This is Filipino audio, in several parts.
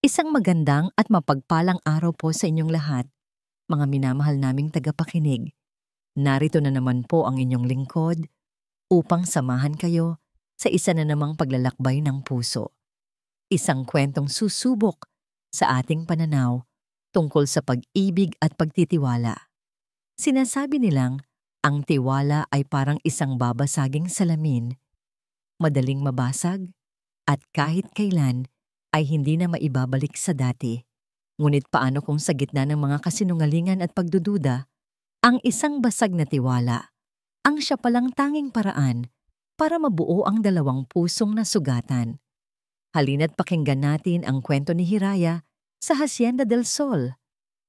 Isang magandang at mapagpalang araw po sa inyong lahat, mga minamahal naming tagapakinig. Narito na naman po ang inyong lingkod upang samahan kayo sa isa na namang paglalakbay ng puso. Isang kwentong susubok sa ating pananaw tungkol sa pag-ibig at pagtitiwala. Sinasabi nilang ang tiwala ay parang isang babasaging salamin, madaling mabasag at kahit kailan ay hindi na maibabalik sa dati. Ngunit paano kung sa gitna ng mga kasinungalingan at pagdududa, ang isang basag na tiwala, ang siya palang tanging paraan para mabuo ang dalawang pusong nasugatan. Halina't pakinggan natin ang kwento ni Hiraya sa Hacienda del Sol.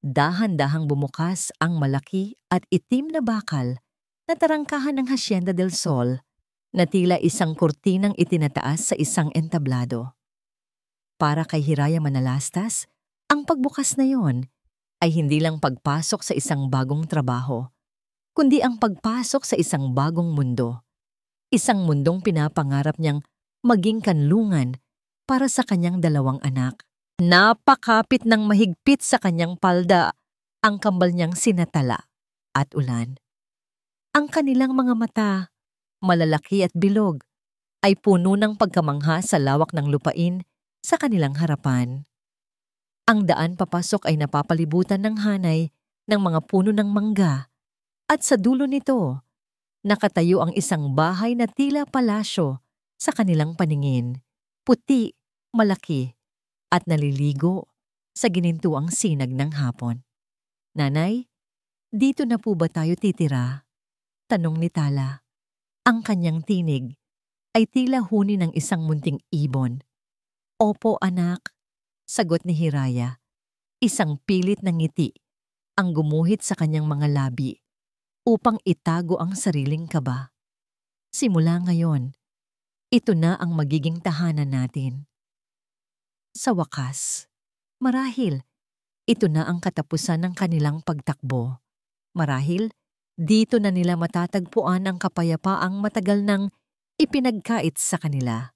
Dahan-dahang bumukas ang malaki at itim na bakal na tarangkahan ng Hacienda del Sol na tila isang kurtinang itinataas sa isang entablado. Para kay Hiraya Manalastas, ang pagbukas na yon ay hindi lang pagpasok sa isang bagong trabaho, kundi ang pagpasok sa isang bagong mundo. Isang mundong pinapangarap niyang maging kanlungan para sa kanyang dalawang anak. Napakapit ng mahigpit sa kanyang palda ang kambal niyang sinatala at ulan. Ang kanilang mga mata, malalaki at bilog, ay puno ng pagkamangha sa lawak ng lupain sa kanilang harapan. Ang daan papasok ay napapalibutan ng hanay ng mga puno ng mangga at sa dulo nito, nakatayo ang isang bahay na tila palasyo sa kanilang paningin, puti, malaki, at naliligo sa ginintuang sinag ng hapon. "Nanay, dito na po ba tayo titira?" tanong ni Tala. Ang kanyang tinig ay tila huni ng isang munting ibon. "Opo, anak," sagot ni Hiraya. Isang pilit na ngiti ang gumuhit sa kanyang mga labi upang itago ang sariling kaba. "Simula ngayon, ito na ang magiging tahanan natin." Sa wakas, marahil ito na ang katapusan ng kanilang pagtakbo. Marahil dito na nila matatagpuan ang kapayapaang matagal nang ipinagkait sa kanila.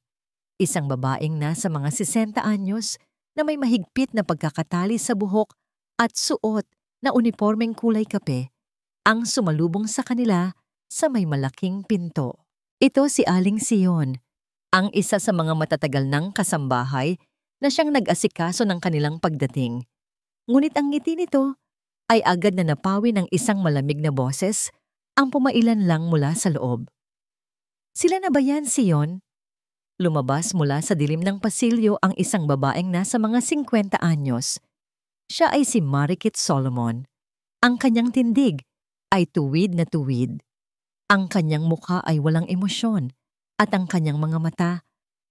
Isang babaeng nasa mga 60 anyos na may mahigpit na pagkakatali sa buhok at suot na unipormeng kulay kape ang sumalubong sa kanila sa may malaking pinto. Ito si Aling Sion, ang isa sa mga matatagal ng kasambahay na siyang nag-asikaso ng kanilang pagdating. Ngunit ang ngiti nito ay agad na napawi ng isang malamig na boses ang pumailan lang mula sa loob. "Sila na ba yan, Sion?" Lumabas mula sa dilim ng pasilyo ang isang babaeng nasa mga 50 anyos. Siya ay si Marikit Solomon. Ang kanyang tindig ay tuwid na tuwid. Ang kanyang mukha ay walang emosyon at ang kanyang mga mata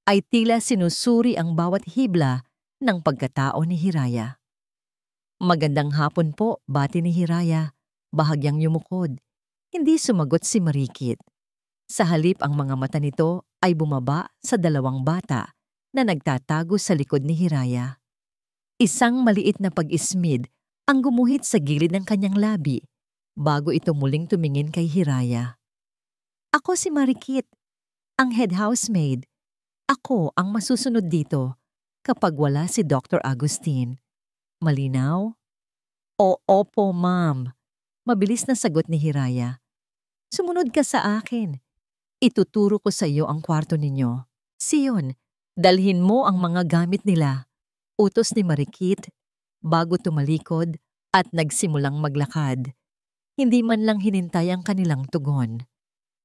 ay tila sinusuri ang bawat hibla ng pagkatao ni Hiraya. "Magandang hapon po," bati ni Hiraya, bahagyang yumukod. Hindi sumagot si Marikit. Sa halip ang mga mata nito ay bumaba sa dalawang bata na nagtatago sa likod ni Hiraya. Isang maliit na pag-ismid ang gumuhit sa gilid ng kanyang labi bago ito muling tumingin kay Hiraya. "Ako si Marikit, ang head housemaid. Ako ang masusunod dito kapag wala si Dr. Agustin. Malinaw?" Opo, ma'am," mabilis na sagot ni Hiraya. "Sumunod ka sa akin. Ituturo ko sa iyo ang kwarto ninyo. Sion, dalhin mo ang mga gamit nila." Utos ni Marikit bago tumalikod at nagsimulang maglakad. Hindi man lang hinintay ang kanilang tugon.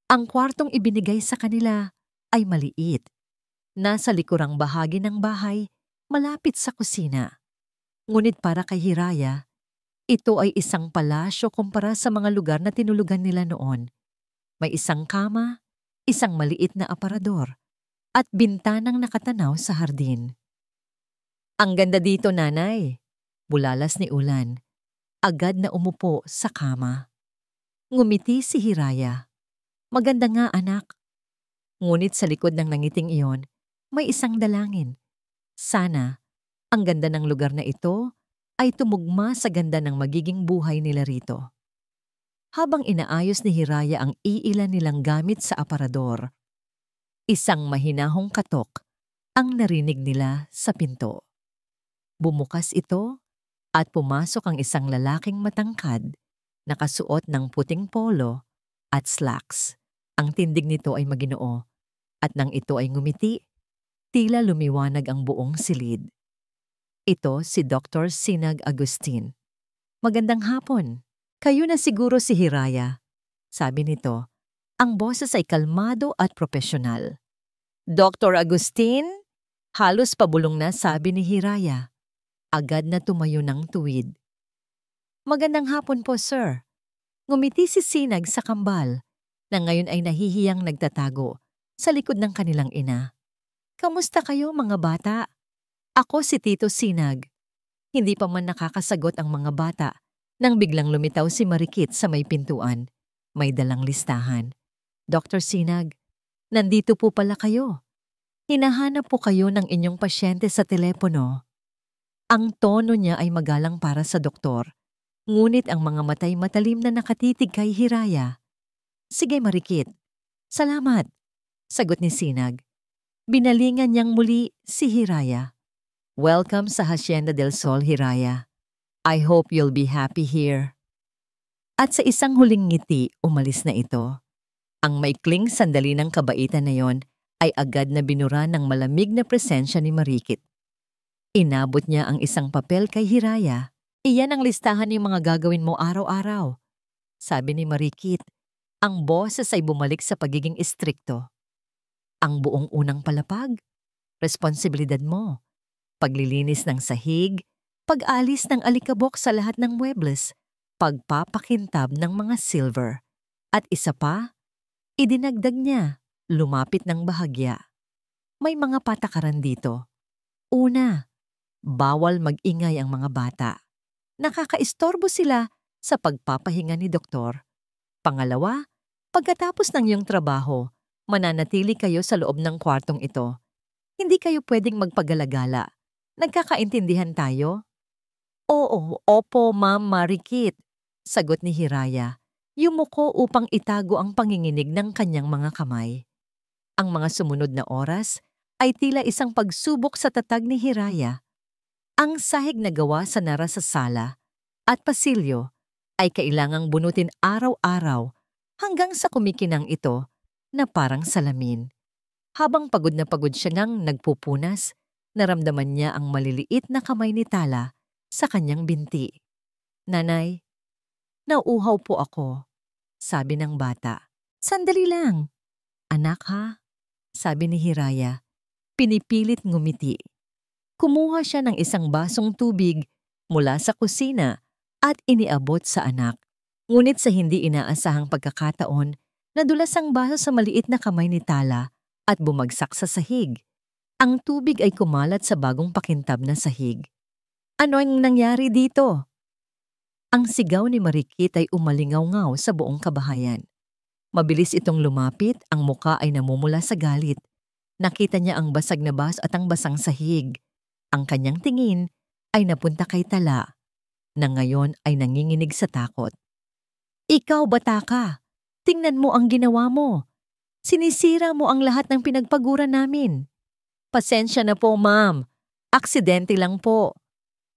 Ang kwartong ibinigay sa kanila ay maliit. Nasa likurang bahagi ng bahay, malapit sa kusina. Ngunit para kay Hiraya, ito ay isang palasyo kumpara sa mga lugar na tinulugan nila noon. May isang kama, isang maliit na aparador, at bintanang nakatanaw sa hardin. "Ang ganda dito, nanay," bulalas ni Ulan. Agad na umupo sa kama. Ngumiti si Hiraya. "Maganda nga, anak." Ngunit sa likod ng nangiting iyon, may isang dalangin. Sana, ang ganda ng lugar na ito ay tumugma sa ganda ng magiging buhay nila rito. Habang inaayos ni Hiraya ang iilan nilang gamit sa aparador, isang mahinahong katok ang narinig nila sa pinto. Bumukas ito at pumasok ang isang lalaking matangkad, nakasuot ng puting polo at slacks. Ang tindig nito ay maginoo at nang ito ay ngumiti, tila lumiwanag ang buong silid. Ito si Dr. Sinag Agustin. Magandang hapon. Kayo na siguro si Hiraya. Sabi nito, ang boses ay kalmado at profesional. Dr. Agustin? Halos pabulong na sabi ni Hiraya. Agad na tumayo ng tuwid. Magandang hapon po, sir. Ngumiti si Sinag sa kambal na ngayon ay nahihiyang nagtatago sa likod ng kanilang ina. Kamusta kayo mga bata? Ako si Tito Sinag. Hindi pa man nakakasagot ang mga bata nang biglang lumitaw si Marikit sa may pintuan. May dalang listahan. Dr. Sinag, nandito po pala kayo. Hinahanap po kayo ng inyong pasyente sa telepono. Ang tono niya ay magalang para sa doktor, ngunit ang mga mata'y matalim na nakatitig kay Hiraya. Sige Marikit. Salamat, sagot ni Sinag. Binalingan niyang muli si Hiraya. Welcome sa Hacienda del Sol, Hiraya. I hope you'll be happy here. At sa isang huling ngiti, umalis na ito. Ang maikling sandali ng kabaitan na yon ay agad na binura ng malamig na presensya ni Marikit. Inabot niya ang isang papel kay Hiraya. Iyan ang listahan ng mga gagawin mo araw-araw. Sabi ni Marikit, ang boses ay bumalik sa pagiging istrikto. Ang buong unang palapag, responsibilidad mo. Paglilinis ng sahig, pag-alis ng alikabok sa lahat ng muebles, pagpapakintab ng mga silver. At isa pa, idinagdag niya, lumapit ng bahagya. May mga patakaran dito. Una, bawal mag-ingay ang mga bata. Nakakaistorbo sila sa pagpapahinga ni doktor. Pangalawa, pagkatapos ng iyong trabaho, mananatili kayo sa loob ng kwartong ito. Hindi kayo pwedeng magpagalagala. Nagkakaintindihan tayo? Oo, opo, Ma'am Marikit, sagot ni Hiraya. Yumuko upang itago ang panginginig ng kanyang mga kamay. Ang mga sumunod na oras ay tila isang pagsubok sa tatag ni Hiraya. Ang sahig na gawa sa nara sa sala at pasilyo ay kailangang bunutin araw-araw hanggang sa kumikinang ito na parang salamin. Habang pagod na pagod siya ngang nagpupunas, naramdaman niya ang maliliit na kamay ni Tala sa kanyang binti. Nanay, nauuhaw po ako, sabi ng bata. Sandali lang. Anak ha, sabi ni Hiraya. Pinipilit ngumiti. Kumuha siya ng isang basong tubig mula sa kusina at iniabot sa anak. Ngunit sa hindi inaasahang pagkakataon, nadulas ang baso sa maliit na kamay ni Tala at bumagsak sa sahig. Ang tubig ay kumalat sa bagong pakintab na sahig. Ano ang nangyari dito? Ang sigaw ni Marikit ay umalingaw-ngaw sa buong kabahayan. Mabilis itong lumapit, ang muka ay namumula sa galit. Nakita niya ang basag na baso at ang basang sahig. Ang kanyang tingin ay napunta kay Tala, na ngayon ay nanginginig sa takot. Ikaw, bata ka. Tingnan mo ang ginawa mo. Sinisira mo ang lahat ng pinagpaguran namin. Pasensya na po, ma'am. Aksidente lang po.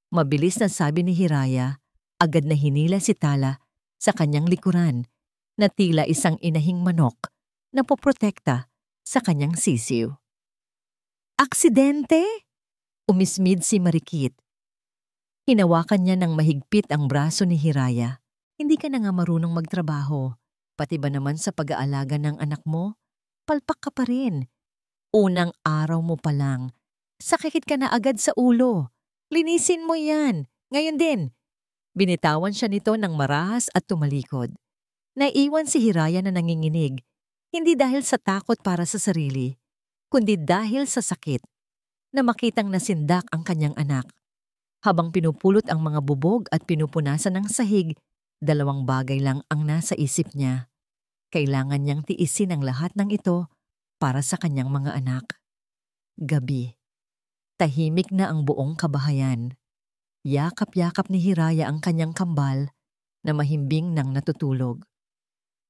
Mabilis na sabi ni Hiraya, agad na hinila si Tala sa kanyang likuran na tila isang inahing manok na poprotekta sa kanyang sisiw. Aksidente? Umismid si Marikit. Hinawakan niya ng mahigpit ang braso ni Hiraya. Hindi ka na nga marunong magtrabaho. Pati ba naman sa pag-aalaga ng anak mo? Palpak ka pa rin. Unang araw mo pa lang. Sakit ka na agad sa ulo. Linisin mo yan. Ngayon din. Binitawan siya nito ng marahas at tumalikod. Naiwan si Hiraya na nanginginig. Hindi dahil sa takot para sa sarili, kundi dahil sa sakit na makitang nasindak ang kanyang anak. Habang pinupulot ang mga bubog at pinupunasan ng sahig, dalawang bagay lang ang nasa isip niya. Kailangan niyang tiisin ang lahat ng ito para sa kanyang mga anak. Gabi. Tahimik na ang buong kabahayan. Yakap-yakap ni Hiraya ang kanyang kambal na mahimbing nang natutulog.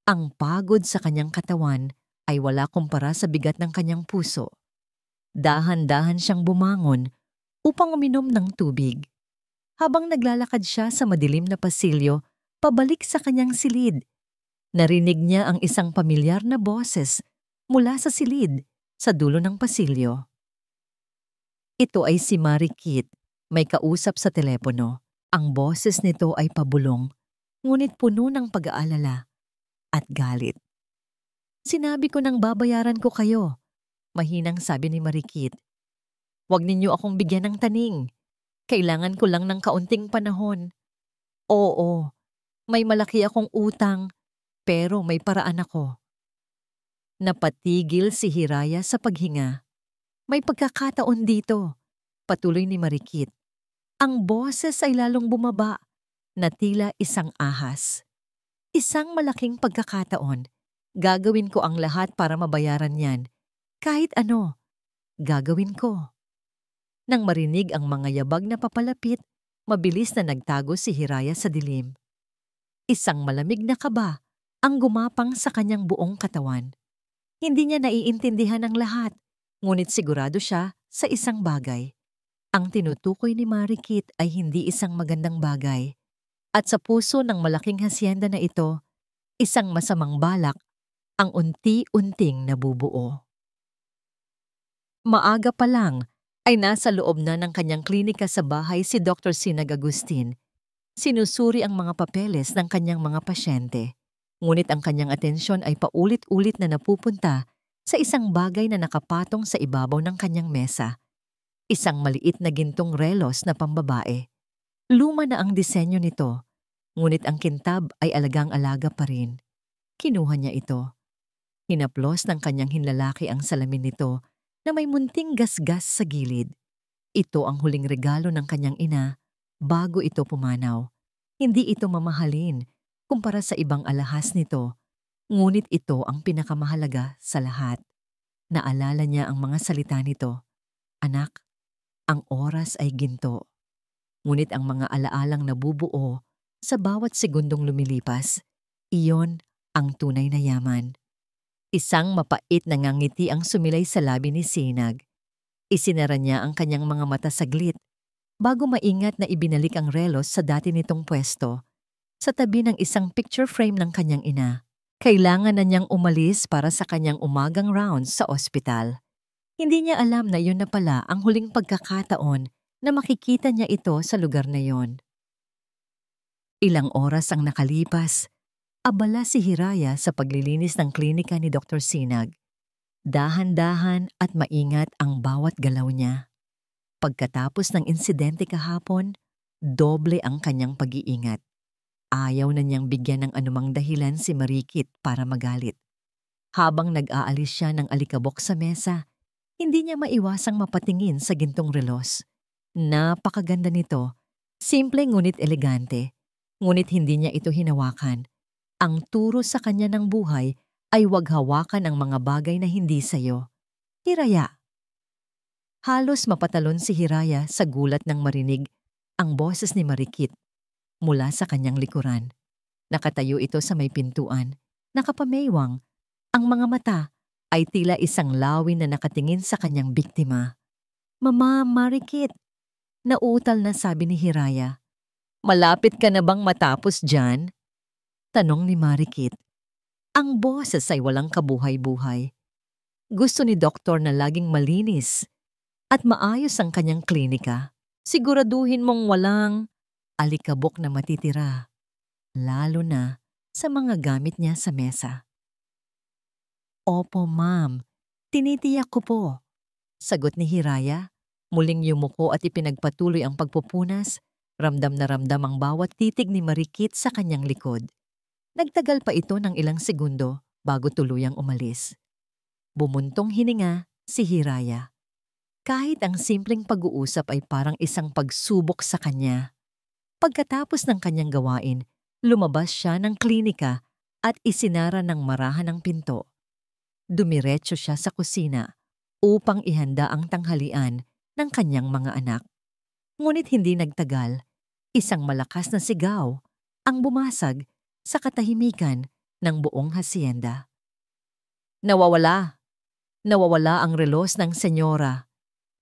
Ang pagod sa kanyang katawan ay wala kumpara sa bigat ng kanyang puso. Dahan-dahan siyang bumangon upang uminom ng tubig. Habang naglalakad siya sa madilim na pasilyo, pabalik sa kanyang silid, narinig niya ang isang pamilyar na boses mula sa silid sa dulo ng pasilyo. Ito ay si Mary Kit, may kausap sa telepono. Ang boses nito ay pabulong, ngunit puno ng pag-aalala at galit. "Sinabi ko nang babayaran ko kayo," mahinang sabi ni Mary Kit. "Huwag ninyo akong bigyan ng taning. Kailangan ko lang ng kaunting panahon. Oo, may malaki akong utang, pero may paraan ako." Napatigil si Hiraya sa paghinga. "May pagkakataon dito," patuloy ni Mary Kit. Ang boses ay lalong bumaba na tila isang ahas. "Isang malaking pagkakataon. Gagawin ko ang lahat para mabayaran yan. Kahit ano, gagawin ko." Nang marinig ang mga yabag na papalapit, mabilis na nagtago si Hiraya sa dilim. Isang malamig na kaba ang gumapang sa kanyang buong katawan. Hindi niya naiintindihan ang lahat, ngunit sigurado siya sa isang bagay. Ang tinutukoy ni Mary Kit ay hindi isang magandang bagay. At sa puso ng malaking hasyenda na ito, isang masamang balak ang unti-unting nabubuo. Maaga pa lang ay nasa loob na ng kanyang klinika sa bahay si Dr. Sinag Agustin. Sinusuri ang mga papeles ng kanyang mga pasyente. Ngunit ang kanyang atensyon ay paulit-ulit na napupunta sa isang bagay na nakapatong sa ibabaw ng kanyang mesa. Isang maliit na gintong relos na pambabae. Luma na ang disenyo nito, ngunit ang kintab ay alagang-alaga pa rin. Kinuha niya ito. Hinaplos ng kanyang hinlalaki ang salamin nito na may munting gasgas sa gilid. Ito ang huling regalo ng kanyang ina bago ito pumanaw. Hindi ito mamahalin kumpara sa ibang alahas nito, ngunit ito ang pinakamahalaga sa lahat. Naalala niya ang mga salita nito. "Anak, ang oras ay ginto." Ngunit ang mga alaalang nabubuo sa bawat segundong lumilipas, iyon ang tunay na yaman. Isang mapait na ngangiti ang sumilay sa labi ni Sinag. Isinara niya ang kanyang mga mata saglit bago maingat na ibinalik ang relos sa dati nitong pwesto, sa tabi ng isang picture frame ng kanyang ina. Kailangan na niyang umalis para sa kanyang umagang rounds sa ospital. Hindi niya alam na yun na pala ang huling pagkakataon na makikita niya ito sa lugar na yon. Ilang oras ang nakalipas. Abala si Hiraya sa paglilinis ng klinika ni Dr. Sinag. Dahan-dahan at maingat ang bawat galaw niya. Pagkatapos ng insidente kahapon, doble ang kanyang pag-iingat. Ayaw na niyang bigyan ng anumang dahilan si Mary Kit para magalit. Habang nag-aalis siya ng alikabok sa mesa, hindi niya maiwasang mapatingin sa gintong relos. Napakaganda nito, simple ngunit elegante. Ngunit hindi niya ito hinawakan. Ang turo sa kanya ng buhay ay huwag hawakan ang mga bagay na hindi sayo. "Hiraya." Halos mapatalon si Hiraya sa gulat nang marinig ang boses ni Mary Kit mula sa kanyang likuran. Nakatayo ito sa may pintuan, nakapamaywang. Ang mga mata ay tila isang lawin na nakatingin sa kanyang biktima. "Mama, Mary Kit," nauutal na sabi ni Hiraya. "Malapit ka na bang matapos dyan?" tanong ni Mary Kit. Ang boses ay walang kabuhay-buhay. Gusto ni doktor na laging malinis at maayos ang kanyang klinika. "Siguraduhin mong walang alikabok na matitira, lalo na sa mga gamit niya sa mesa." "Opo, ma'am. Tinitiyak ko po," sagot ni Hiraya. Muling yumuko at ipinagpatuloy ang pagpupunas. Ramdam na ramdam ang bawat titig ni Mary Kit sa kanyang likod. Nagtagal pa ito ng ilang segundo bago tuluyang umalis. Bumuntong hininga si Hiraya. Kahit ang simpleng pag-uusap ay parang isang pagsubok sa kanya. Pagkatapos ng kanyang gawain, lumabas siya ng klinika at isinara ng marahan ang pinto. Dumiretso siya sa kusina upang ihanda ang tanghalian ng kanyang mga anak. Ngunit hindi nagtagal, isang malakas na sigaw ang bumasag sa katahimikan ng buong hasyenda. "Nawawala! Nawawala ang relos ng senyora."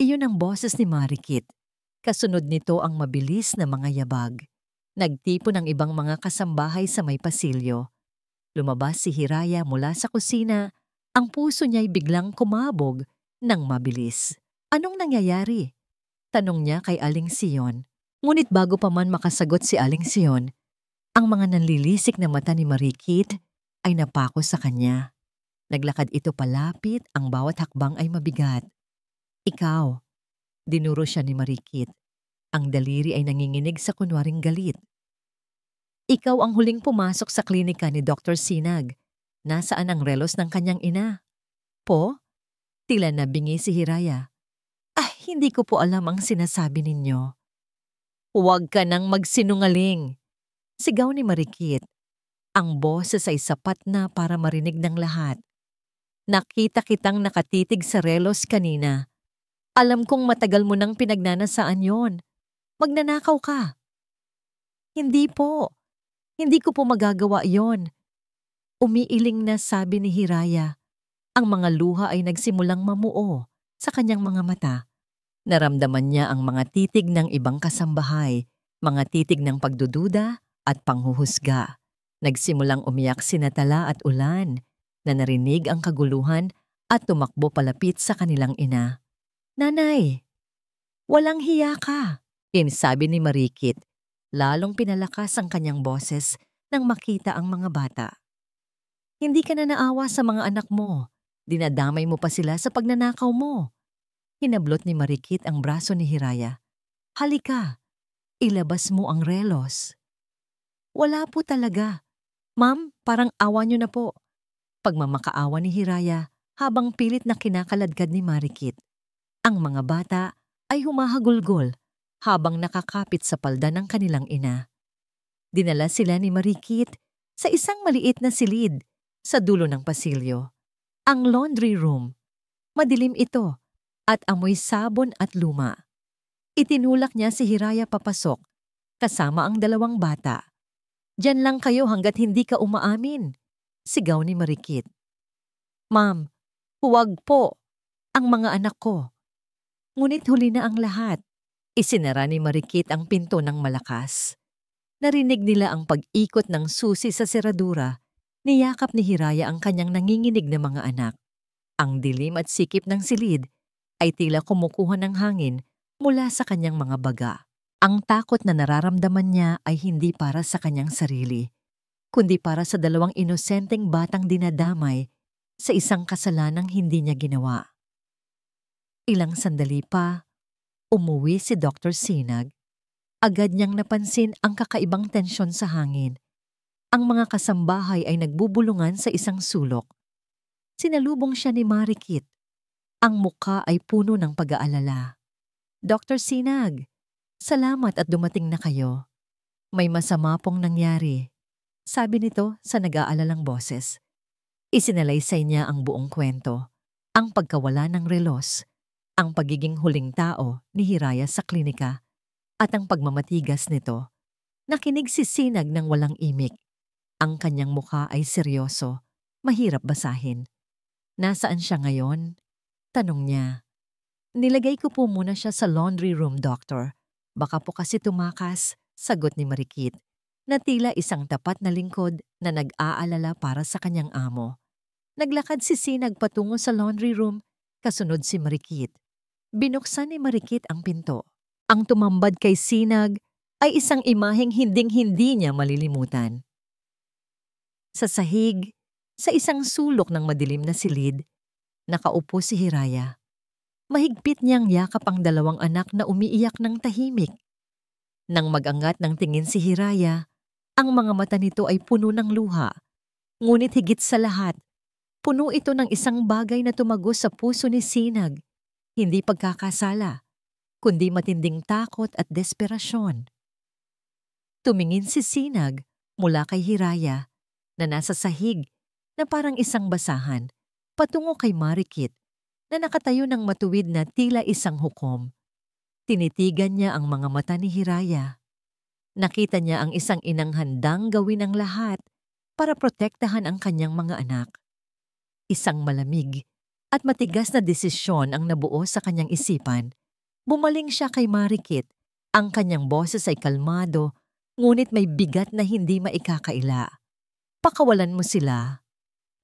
Iyon ang boses ni Mary Kit. Kasunod nito ang mabilis na mga yabag. Nagtipon ang ibang mga kasambahay sa may pasilyo. Lumabas si Hiraya mula sa kusina. Ang puso niya'y biglang kumabog ng mabilis. Anong nangyayari? Tanong niya kay Aling Sion. Ngunit bago pa man makasagot si Aling Sion, ang mga nanlilisik na mata ni Marikit ay napako sa kanya. Naglakad ito palapit, ang bawat hakbang ay mabigat. Ikaw, dinuro siya ni Marikit. Ang daliri ay nanginginig sa kunwaring galit. Ikaw ang huling pumasok sa klinika ni Dr. Sinag. Nasaan ang relos ng kanyang ina? Po? Tila nabingi si Hiraya. Hindi ko po alam ang sinasabi ninyo. Huwag ka nang magsinungaling. Sigaw ni Marikit. Ang boses ay sapat na para marinig ng lahat. Nakita kitang nakatitig sa relos kanina. Alam kong matagal mo nang pinagnanasaan yon. Magnanakaw ka. Hindi po. Hindi ko po magagawa yon. Umiiling na sabi ni Hiraya. Ang mga luha ay nagsimulang mamuo sa kanyang mga mata. Naramdaman niya ang mga titig ng ibang kasambahay, mga titig ng pagdududa at panghuhusga. Nagsimulang umiyak si Natala at Ulan na narinig ang kaguluhan at tumakbo palapit sa kanilang ina. Nanay, walang hiya ka, sabi ni Marikit. Lalong pinalakas ang kanyang boses nang makita ang mga bata. Hindi ka na naawa sa mga anak mo. Dinadamay mo pa sila sa pagnanakaw mo. Hinablot ni Marikit ang braso ni Hiraya. Halika, ilabas mo ang relos. Wala po talaga. Ma'am, parang awa niyo na po. Pagmamakaawa ni Hiraya habang pilit na kinakaladkad ni Marikit. Ang mga bata ay humahagulgol habang nakakapit sa palda ng kanilang ina. Dinala sila ni Marikit sa isang maliit na silid sa dulo ng pasilyo. Ang laundry room. Madilim ito at amoy sabon at luma. Itinulak niya si Hiraya papasok, kasama ang dalawang bata. Diyan lang kayo hanggat hindi ka umaamin, sigaw ni Marikit. Ma'am, huwag po, ang mga anak ko. Ngunit huli na ang lahat. Isinara ni Marikit ang pinto ng malakas. Narinig nila ang pag-ikot ng susi sa seradura. Niyakap ni Hiraya ang kanyang nanginginig na mga anak. Ang dilim at sikip ng silid ay tila kumukuha ng hangin mula sa kanyang mga baga. Ang takot na nararamdaman niya ay hindi para sa kanyang sarili, kundi para sa dalawang inosenteng batang dinadamay sa isang kasalanang hindi niya ginawa. Ilang sandali pa, umuwi si Dr. Sinag. Agad niyang napansin ang kakaibang tensyon sa hangin. Ang mga kasambahay ay nagbubulungan sa isang sulok. Sinalubong siya ni Marikit. Ang mukha ay puno ng pag-aalala. Dr. Sinag, salamat at dumating na kayo. May masama pong nangyari, sabi nito sa nag-aalalang boses. Isinalaysay niya ang buong kwento, ang pagkawala ng relos, ang pagiging huling tao ni Hiraya sa klinika, at ang pagmamatigas nito. Nakinig si Sinag ng walang imik. Ang kanyang mukha ay seryoso, mahirap basahin. Nasaan siya ngayon? Tanong niya. Nilagay ko po muna siya sa laundry room, doctor. Baka po kasi tumakas, sagot ni Marikit, na tila isang tapat na lingkod na nag-aalala para sa kanyang amo. Naglakad si Sinag patungo sa laundry room, kasunod si Marikit. Binuksan ni Marikit ang pinto. Ang tumambad kay Sinag ay isang imaheng hinding-hindi niya malilimutan. Sa sahig, sa isang sulok ng madilim na silid, nakaupo si Hiraya. Mahigpit niyang yakap ang dalawang anak na umiiyak ng tahimik. Nang mag-angat ng tingin si Hiraya, ang mga mata nito ay puno ng luha. Ngunit higit sa lahat, puno ito ng isang bagay na tumagos sa puso ni Sinag. Hindi pagkakasala, kundi matinding takot at desperasyon. Tumingin si Sinag mula kay Hiraya na nasa sahig na parang isang basahan, patungo kay Marikit na nakatayo ng matuwid na tila isang hukom. Tinitigan niya ang mga mata ni Hiraya. Nakita niya ang isang inang handang gawin ang lahat para protektahan ang kanyang mga anak. Isang malamig at matigas na desisyon ang nabuo sa kanyang isipan. Bumaling siya kay Marikit Ang kanyang boses ay kalmado, ngunit may bigat na hindi maikakaila. Pakawalan mo sila.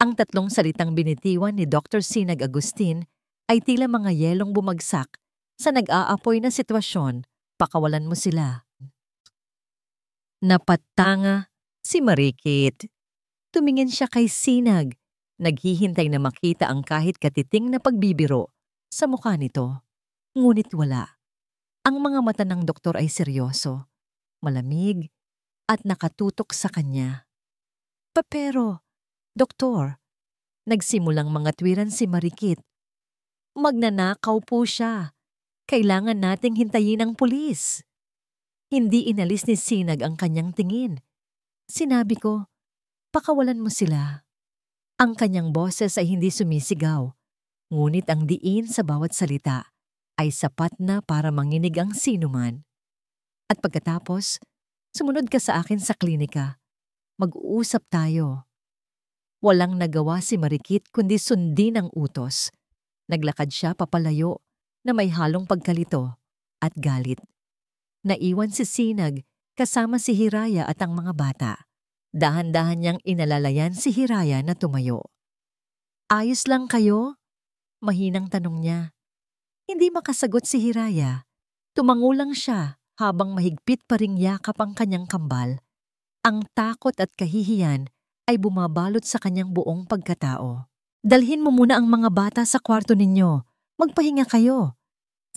Ang tatlong salitang binitiwan ni Dr. Sinag Agustin ay tila mga yelong bumagsak sa nag-aapoy na sitwasyon. Pakawalan mo sila. Napatanga si Marikit. Tumingin siya kay Sinag, naghihintay na makita ang kahit katiting na pagbibiro sa mukha nito. Ngunit wala. Ang mga mata ng doktor ay seryoso, malamig, at nakatutok sa kanya. Pero, doktor, nagsimulang mga tuwiran si Marikit. Magnanakaw po siya. Kailangan nating hintayin ang pulis. Hindi inalis ni Sinag ang kanyang tingin. Sinabi ko, pakawalan mo sila. Ang kanyang boses ay hindi sumisigaw, ngunit ang diin sa bawat salita ay sapat na para manginig ang sinuman. At pagkatapos, sumunod ka sa akin sa klinika. Mag-uusap tayo. Walang nagawa si Marikit kundi sundin ang utos. Naglakad siya papalayo na may halong pagkalito at galit. Naiwan si Sinag kasama si Hiraya at ang mga bata. Dahan-dahan niyang inalalayan si Hiraya na tumayo. Ayos lang kayo? Mahinang tanong niya. Hindi makasagot si Hiraya. Tumango lang siya habang mahigpit pa ring yakap ang kanyang kambal. Ang takot at kahihiyan ay bumabalot sa kanyang buong pagkatao. Dalhin mo muna ang mga bata sa kwarto ninyo. Magpahinga kayo.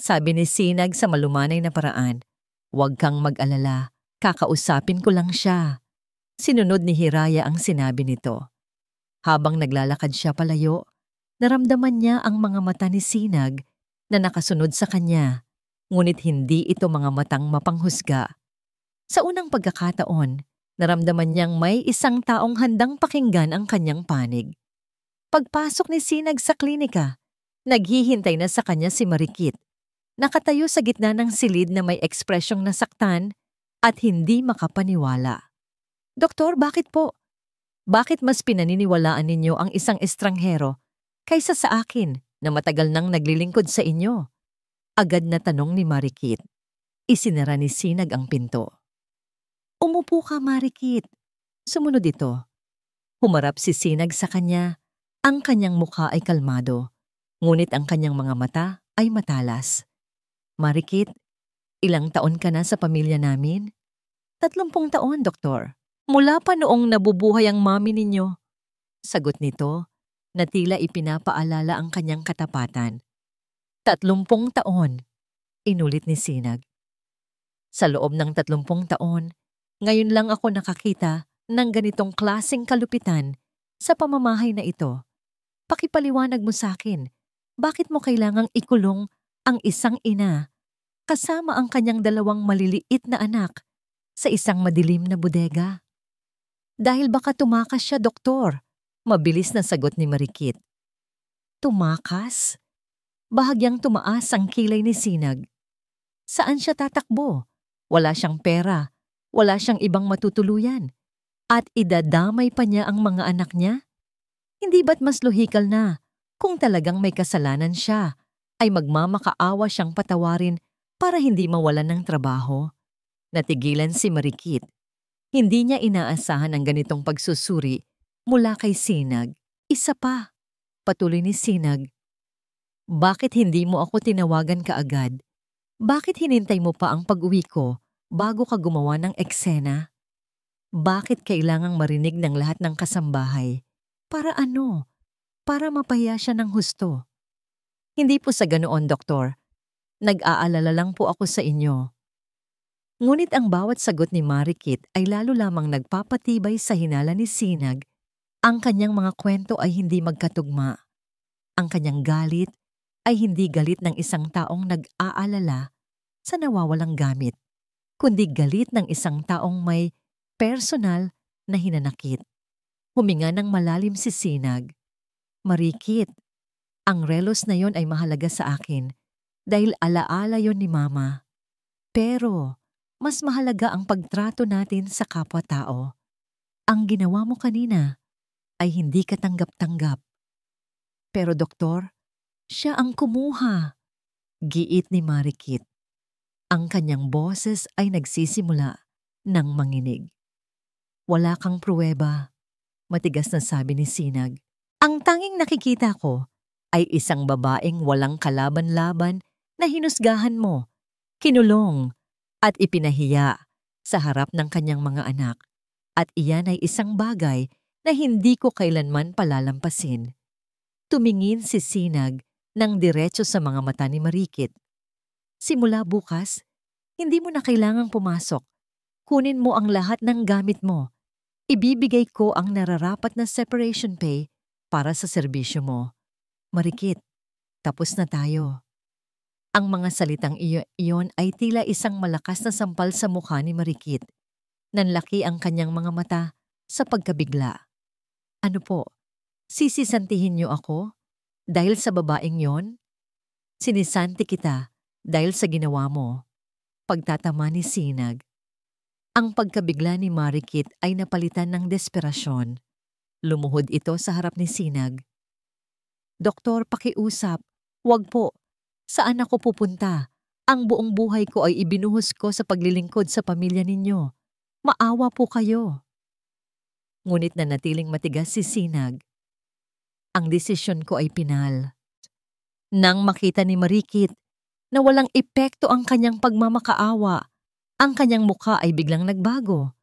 Sabi ni Sinag sa malumanay na paraan. Huwag kang mag-alala. Kakausapin ko lang siya. Sinunod ni Hiraya ang sinabi nito. Habang naglalakad siya palayo, naramdaman niya ang mga mata ni Sinag na nakasunod sa kanya, ngunit hindi ito mga matang mapanghusga. Sa unang pagkakataon, naramdaman niyang may isang taong handang pakinggan ang kanyang panig. Pagpasok ni Sinag sa klinika, naghihintay na sa kanya si Marikit. Nakatayo sa gitna ng silid na may ekspresyong nasaktan at hindi makapaniwala. Doktor, bakit po? Bakit mas pinaniniwalaan ninyo ang isang estranghero kaysa sa akin na matagal nang naglilingkod sa inyo? Agad na tanong ni Marikit. Isinara ni Sinag ang pinto. Umupo ka, Marikit. Sumunod ito. Humarap si Sinag sa kanya. Ang kanyang mukha ay kalmado, ngunit ang kanyang mga mata ay matalas. Marikit, ilang taon ka na sa pamilya namin? 30 taon, doktor. Mula pa noong nabubuhay ang mami ninyo. Sagot nito, na tila ipinapaalala ang kanyang katapatan. 30 taon, inulit ni Sinag. Sa loob ng 30 taon, ngayon lang ako nakakita ng ganitong klaseng kalupitan sa pamamahay na ito. Pakipaliwanag mo sa akin, bakit mo kailangang ikulong ang isang ina kasama ang kanyang 2 maliliit na anak sa isang madilim na bodega? Dahil baka tumakas siya, doktor. Mabilis na sagot ni Marikit. Tumakas? Bahagyang tumaas ang kilay ni Sinag. Saan siya tatakbo? Wala siyang pera, wala siyang ibang matutuluyan, at idadamay pa niya ang mga anak niya? Hindi ba't mas lohikal na kung talagang may kasalanan siya, ay magmamakaawa siyang patawarin para hindi mawalan ng trabaho? Natigilan si Marikit. Hindi niya inaasahan ang ganitong pagsusuri mula kay Sinag. Isa pa, patuloy ni Sinag. Bakit hindi mo ako tinawagan kaagad? Bakit hinintay mo pa ang pag-uwi ko bago ka gumawa ng eksena? Bakit kailangang marinig ng lahat ng kasambahay? Para ano? Para mapahiya siya ng husto. Hindi po sa ganoon, doktor. Nag-aalala lang po ako sa inyo. Ngunit ang bawat sagot ni Marikit ay lalo lamang nagpapatibay sa hinala ni Sinag. Ang kanyang mga kwento ay hindi magkatugma. Ang kanyang galit ay hindi galit ng isang taong nag-aalala sa nawawalang gamit, kundi galit ng isang taong may personal na hinanakit. Huminga ng malalim si Sinag. Marikit, ang relos na yon ay mahalaga sa akin dahil alaala yon ni Mama. Pero mas mahalaga ang pagtrato natin sa kapwa-tao. Ang ginawa mo kanina ay hindi katanggap-tanggap. Pero doktor, siya ang kumuha. Giit ni Marikit. Ang kanyang boses ay nagsisimula ng manginig. Wala kang pruweba, matigas na sabi ni Sinag. Ang tanging nakikita ko ay isang babaeng walang kalaban-laban na hinusgahan mo, kinulong at ipinahiya sa harap ng kanyang mga anak. At iyan ay isang bagay na hindi ko kailanman palalampasin. Tumingin si Sinag ng diretso sa mga mata ni Marikit. Simula bukas, hindi mo na kailangang pumasok. Kunin mo ang lahat ng gamit mo. Ibibigay ko ang nararapat na separation pay para sa serbisyo mo. Marikit, tapos na tayo. Ang mga salitang iyon ay tila isang malakas na sampal sa mukha ni Marikit. Nanlaki ang kanyang mga mata sa pagkabigla. Ano po, sisisantihin niyo ako dahil sa babaeng yon? Sinisanti kita dahil sa ginawa mo. Pagtatama ni Sinag. Ang pagkabigla ni Marikit ay napalitan ng desperasyon. Lumuhod ito sa harap ni Sinag. Doktor, pakiusap. Wag po. Saan ako pupunta? Ang buong buhay ko ay ibinuhos ko sa paglilingkod sa pamilya ninyo. Maawa po kayo. Ngunit nanatiling matigas si Sinag. Ang desisyon ko ay pinal. Nang makita ni Marikit na walang epekto ang kanyang pagmamakaawa, ang kanyang mukha ay biglang nagbago.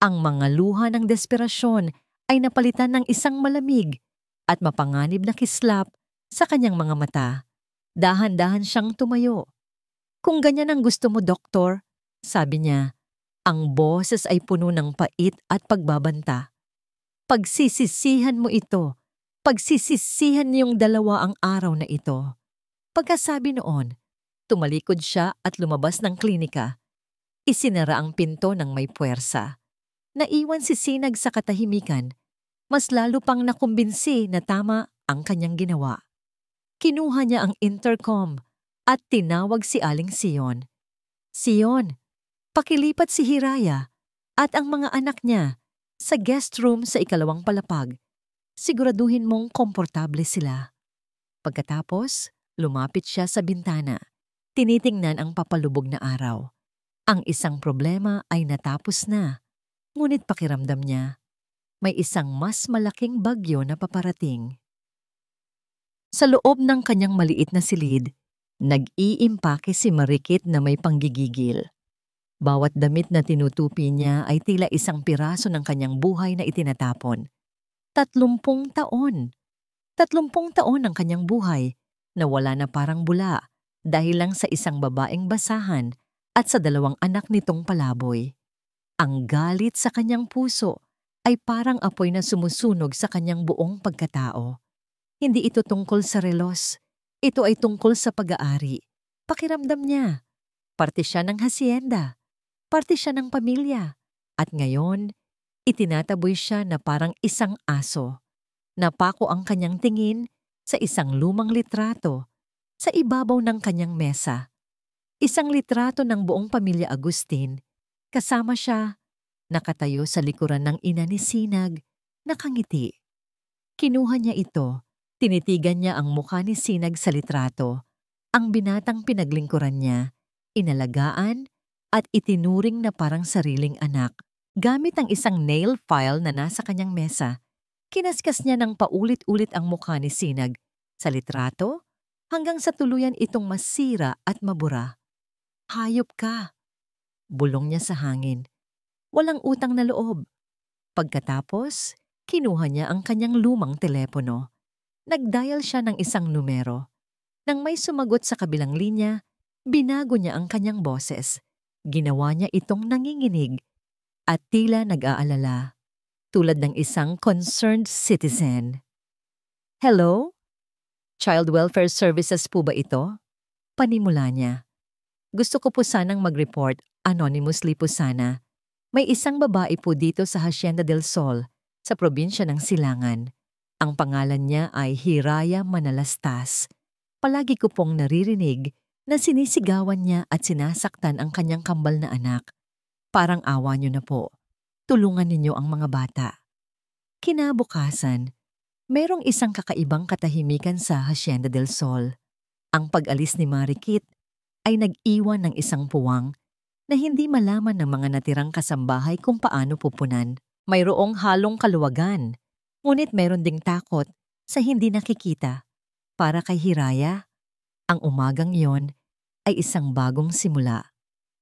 Ang mga luha ng desperasyon ay napalitan ng isang malamig at mapanganib na kislap sa kanyang mga mata. Dahan-dahan siyang tumayo. Kung ganyan ang gusto mo, doktor, sabi niya, ang boses ay puno ng pait at pagbabanta. Pagsisisihan mo ito. Pagsisisihan niyong dalawa ang araw na ito. Pagkasabi noon, tumalikod siya at lumabas ng klinika. Isinara ang pinto ng may puwersa. Naiwan si Sinag sa katahimikan. Mas lalo pang nakumbinsi na tama ang kanyang ginawa. Kinuha niya ang intercom at tinawag si Aling Sion. Sion, pakilipat si Hiraya at ang mga anak niya sa guest room sa ikalawang palapag. Siguraduhin mong komportable sila. Pagkatapos, lumapit siya sa bintana. Tinitingnan ang papalubog na araw. Ang isang problema ay natapos na, ngunit pakiramdam niya, may isang mas malaking bagyo na paparating. Sa loob ng kanyang maliit na silid, nag-iimpake si Marikit na may panggigigil. Bawat damit na tinutupi niya ay tila isang piraso ng kanyang buhay na itinatapon. 30 taon. 30 taon ang kanyang buhay na wala na parang bula dahil lang sa isang babaeng basahan at sa 2 anak nitong palaboy. Ang galit sa kanyang puso ay parang apoy na sumusunog sa kanyang buong pagkatao. Hindi ito tungkol sa relos. Ito ay tungkol sa pag-aari. Pakiramdam niya. Parte siya ng hasyenda. Parte siya ng pamilya. At ngayon, itinataboy siya na parang isang aso. Napako ang kanyang tingin sa isang lumang litrato sa ibabaw ng kanyang mesa. Isang litrato ng buong pamilya Agustin. Kasama siya, nakatayo sa likuran ng ina ni Sinag, nakangiti. Kinuha niya ito, tinitigan niya ang mukha ni Sinag sa litrato. Ang binatang pinaglingkuran niya, inalagaan at itinuring na parang sariling anak. Gamit ang isang nail file na nasa kanyang mesa, kinaskas niya ng paulit-ulit ang mukha ni Sinag sa litrato hanggang sa tuluyan itong masira at mabura. Hayop ka! Bulong niya sa hangin. Walang utang na loob. Pagkatapos, kinuha niya ang kanyang lumang telepono. Nag-dial siya ng isang numero. Nang may sumagot sa kabilang linya, binago niya ang kanyang boses. Ginawa niya itong nanginginig at tila nag-aalala, tulad ng isang concerned citizen. Hello? Child Welfare Services po ba ito? Panimula niya. Gusto ko po sanang mag-report, anonymously po sana. May isang babae po dito sa Hacienda del Sol, sa probinsya ng Silangan. Ang pangalan niya ay Hiraya Manalastas. Palagi ko pong naririnig na sinisigawan niya at sinasaktan ang kanyang kambal na anak. Parang awa niyo na po. Tulungan ninyo ang mga bata. Kinabukasan, mayroong isang kakaibang katahimikan sa Hacienda del Sol. Ang pag-alis ni Marikit, ay nag-iwan ng isang puwang na hindi malaman ng mga natirang kasambahay kung paano pupunan. Mayroong halong kaluwagan, ngunit mayroon ding takot sa hindi nakikita. Para kay Hiraya, ang umagang iyon ay isang bagong simula.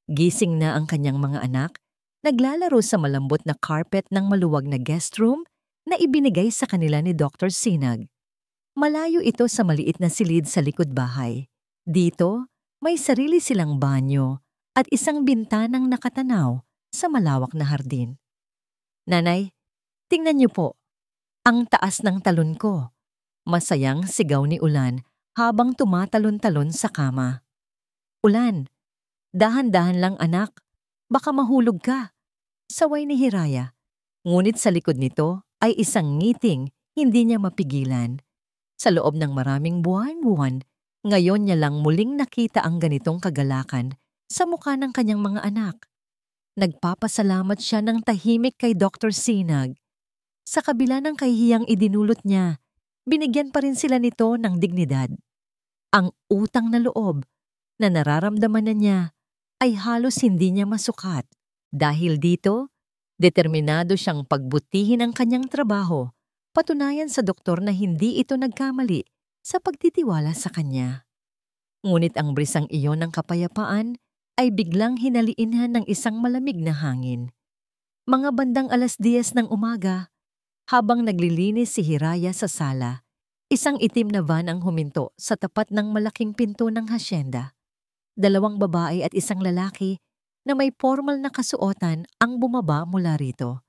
Gising na ang kanyang mga anak, naglalaro sa malambot na carpet ng maluwag na guest room na ibinigay sa kanila ni Dr. Sinag. Malayo ito sa maliit na silid sa likod bahay. Dito, may sarili silang banyo at isang bintanang nakatanaw sa malawak na hardin. Nanay, tingnan niyo po, ang taas ng talon ko. Masayang sigaw ni Ulan habang tumatalon-talon sa kama. Ulan, dahan-dahan lang anak, baka mahulog ka. Saway ni Hiraya. Ngunit sa likod nito ay isang ngiting hindi niya mapigilan. Sa loob ng maraming buwan-buwan, ngayon niya lang muling nakita ang ganitong kagalakan sa mukha ng kanyang mga anak. Nagpapasalamat siya ng tahimik kay Dr. Sinag. Sa kabila ng kahihiyang idinulot niya, binigyan pa rin sila nito ng dignidad. Ang utang na loob na nararamdaman na niya ay halos hindi niya masukat. Dahil dito, determinado siyang pagbutihin ang kanyang trabaho, patunayan sa doktor na hindi ito nagkamali sa pagtitiwala sa kanya. Ngunit ang brisang iyon ng kapayapaan ay biglang hinaliinhan ng isang malamig na hangin. Mga bandang 10:00 ng umaga, habang naglilinis si Hiraya sa sala, isang itim na van ang huminto sa tapat ng malaking pinto ng hasyenda. 2 babae at isang lalaki na may formal na kasuotan ang bumaba mula rito.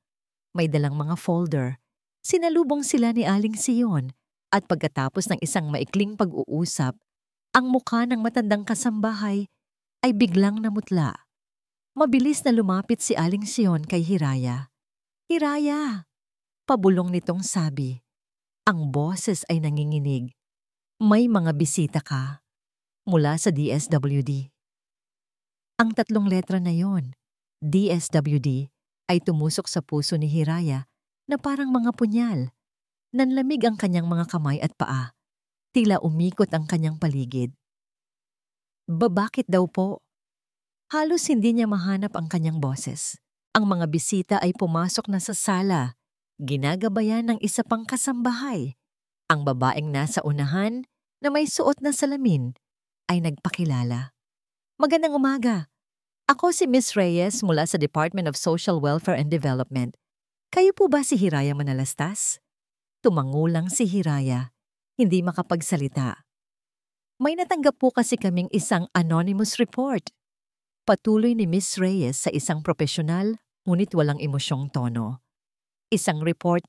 May dalang mga folder. Sinalubong sila ni Aling Sion at pagkatapos ng isang maikling pag-uusap, ang mukha ng matandang kasambahay ay biglang namutla. Mabilis na lumapit si Aling Sion kay Hiraya. Hiraya! Pabulong nitong sabi. Ang boses ay nanginginig. May mga bisita ka mula sa DSWD. Ang 3 letra na yon, DSWD, ay tumusok sa puso ni Hiraya na parang mga punyal. Nanlamig ang kanyang mga kamay at paa. Tila umikot ang kanyang paligid. Bakit daw po? Halos hindi niya mahanap ang kanyang boses. Ang mga bisita ay pumasok na sa sala, ginagabayan ng isa pang kasambahay. Ang babaeng nasa unahan na may suot na salamin ay nagpakilala. Magandang umaga. Ako si Miss Reyes mula sa Department of Social Welfare and Development. Kayo po ba si Hiraya Manalastas? Tumangulang si Hiraya, hindi makapagsalita. May natanggap po kasi kaming isang anonymous report. Patuloy ni Miss Reyes sa isang profesional ngunit walang emosyong tono. Isang report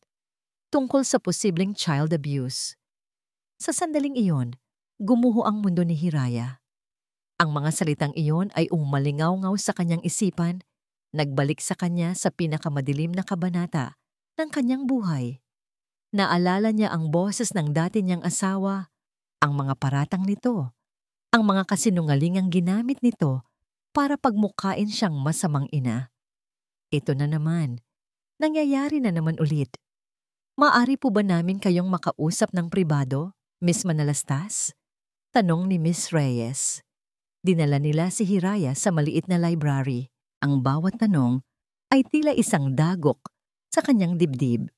tungkol sa posibleng child abuse. Sa sandaling iyon, gumuho ang mundo ni Hiraya. Ang mga salitang iyon ay umalingaw-ngaw sa kanyang isipan, nagbalik sa kanya sa pinakamadilim na kabanata ng kanyang buhay. Naalala niya ang boses ng dati niyang asawa, ang mga paratang nito, ang mga kasinungalingang ginamit nito para pagmukhain siyang masamang ina. Ito na naman, nangyayari na naman ulit. Maaari po ba namin kayong makausap ng pribado, Miss Manalastas? Tanong ni Miss Reyes. Dinala nila si Hiraya sa maliit na library. Ang bawat tanong ay tila isang dagok sa kanyang dibdib.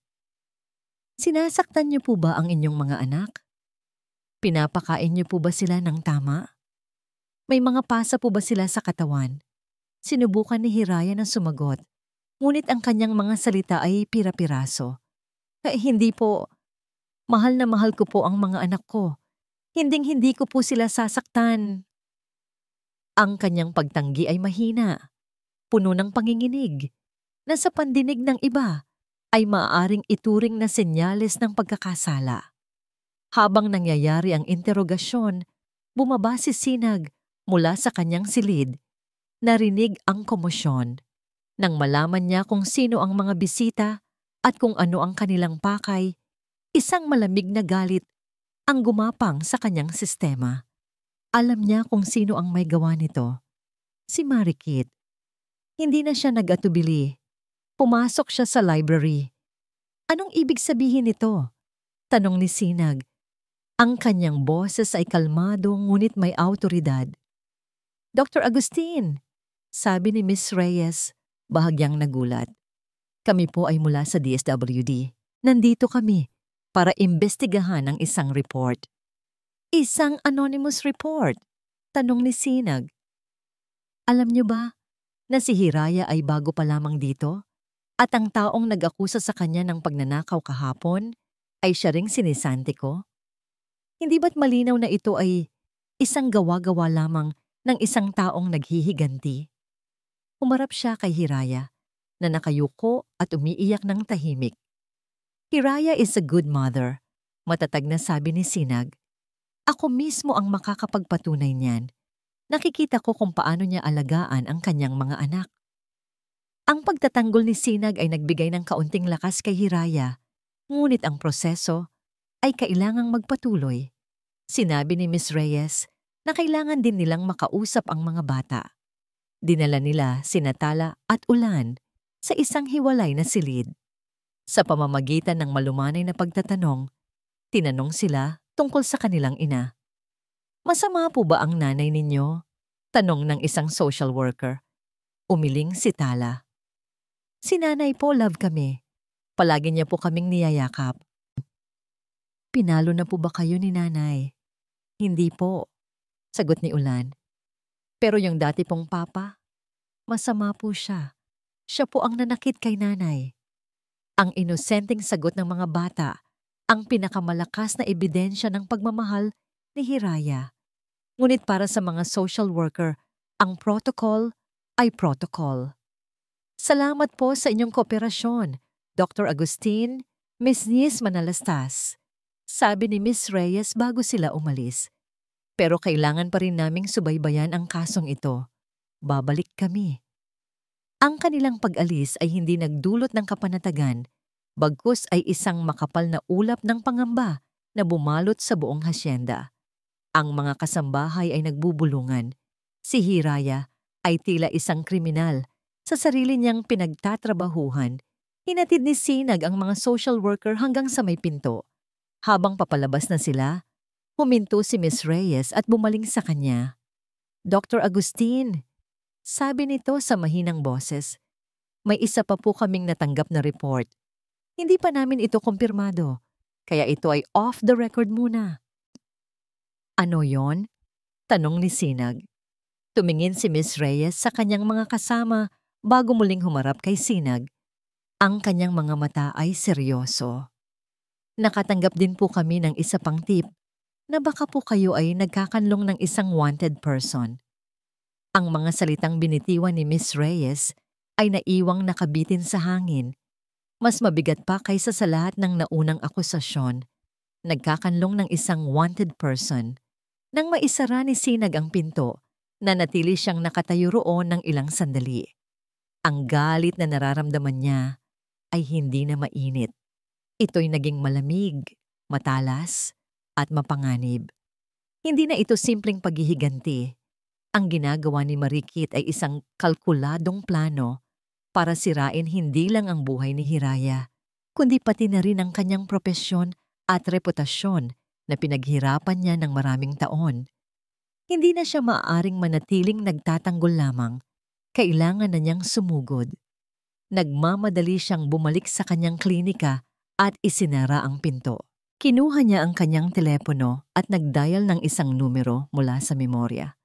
Sinasaktan niyo po ba ang inyong mga anak? Pinapakain niyo po ba sila ng tama? May mga pasa po ba sila sa katawan? Sinubukan ni Hiraya na sumagot, ngunit ang kanyang mga salita ay pira-piraso. Hindi po. Mahal na mahal ko po ang mga anak ko. Hinding-hindi ko po sila sasaktan. Ang kanyang pagtanggi ay mahina, puno ng panginginig, na sa pandinig ng iba ay maaaring ituring na senyales ng pagkakasala. Habang nangyayari ang interogasyon, bumaba si Sinag mula sa kanyang silid. Narinig ang komosyon. Nang malaman niya kung sino ang mga bisita at kung ano ang kanilang pakay, isang malamig na galit ang gumapang sa kanyang sistema. Alam niya kung sino ang may gawa nito. Si Marikit. Hindi na siya nag-atubili. Pumasok siya sa library. Anong ibig sabihin nito? Tanong ni Sinag. Ang kanyang boses ay kalmado ngunit may awtoridad. Dr. Agustin, sabi ni Miss Reyes, bahagyang nagulat. Kami po ay mula sa DSWD. Nandito kami para imbestigahan ang isang report. Isang anonymous report? Tanong ni Sinag. Alam niyo ba na si Hiraya ay bago pa lamang dito? At ang taong nag-akusa sa kanya ng pagnanakaw kahapon ay siya ring sinisanti ko? Hindi ba't malinaw na ito ay isang gawa-gawa lamang ng isang taong naghihiganti? Humarap siya kay Hiraya na nakayuko at umiiyak ng tahimik. Hiraya is a good mother, matatag na sabi ni Sinag. Ako mismo ang makakapagpatunay niyan. Nakikita ko kung paano niya alagaan ang kanyang mga anak. Ang pagtatanggol ni Sinag ay nagbigay ng kaunting lakas kay Hiraya, ngunit ang proseso ay kailangang magpatuloy. Sinabi ni Miss Reyes na kailangan din nilang makausap ang mga bata. Dinala nila sina Tala at Ulan sa isang hiwalay na silid. Sa pamamagitan ng malumanay na pagtatanong, tinanong sila tungkol sa kanilang ina. Masama po ba ang nanay ninyo? Tanong ng isang social worker. Umiling si Tala. Si nanay po, love kami. Palagi niya po kaming niyayakap. Pinalo na po ba kayo ni nanay? Hindi po, sagot ni Ulan. Pero yung dati pong papa, masama po siya. Siya po ang nanakit kay nanay. Ang inosenteng sagot ng mga bata, ang pinakamalakas na ebidensya ng pagmamahal ni Hiraya. Ngunit para sa mga social worker, ang protocol ay protocol. Salamat po sa inyong kooperasyon, Dr. Agustin, Miss Nis Manalastas. Sabi ni Miss Reyes bago sila umalis. Pero kailangan pa rin naming subaybayan ang kasong ito. Babalik kami. Ang kanilang pag-alis ay hindi nagdulot ng kapanatagan, bagkus ay isang makapal na ulap ng pangamba na bumalot sa buong hasyenda. Ang mga kasambahay ay nagbubulungan. Si Hiraya ay tila isang kriminal. Sa sarili niyang pinagtatrabahuhan, hinatid ni Sinag ang mga social worker hanggang sa may pinto. Habang papalabas na sila, huminto si Miss Reyes at bumaling sa kanya. Dr. Agustin, sabi nito sa mahinang boses, may isa pa po kaming natanggap na report. Hindi pa namin ito kumpirmado, kaya ito ay off the record muna. Ano yon? Tanong ni Sinag. Tumingin si Miss Reyes sa kanyang mga kasama bago muling humarap kay Sinag. Ang kanyang mga mata ay seryoso. Nakatanggap din po kami ng isa pang tip na baka po kayo ay nagkakanlong ng isang wanted person. Ang mga salitang binitiwan ni Miss Reyes ay naiwang nakabitin sa hangin. Mas mabigat pa kaysa sa lahat ng naunang akusasyon. Nagkakanlong ng isang wanted person. Nang maisara ni Sinag ang pinto, nanatili siyang nakatayo roon ng ilang sandali. Ang galit na nararamdaman niya ay hindi na mainit. Ito'y naging malamig, matalas, at mapanganib. Hindi na ito simpleng paghihiganti. Ang ginagawa ni Marikit ay isang kalkuladong plano para sirain hindi lang ang buhay ni Hiraya, kundi pati na rin ang kanyang propesyon at reputasyon na pinaghirapan niya ng maraming taon. Hindi na siya maaaring manatiling nagtatanggol lamang. Kailangan na niyang sumugod. Nagmamadali siyang bumalik sa kanyang klinika at isinara ang pinto. Kinuha niya ang kanyang telepono at nagdial ng isang numero mula sa memorya.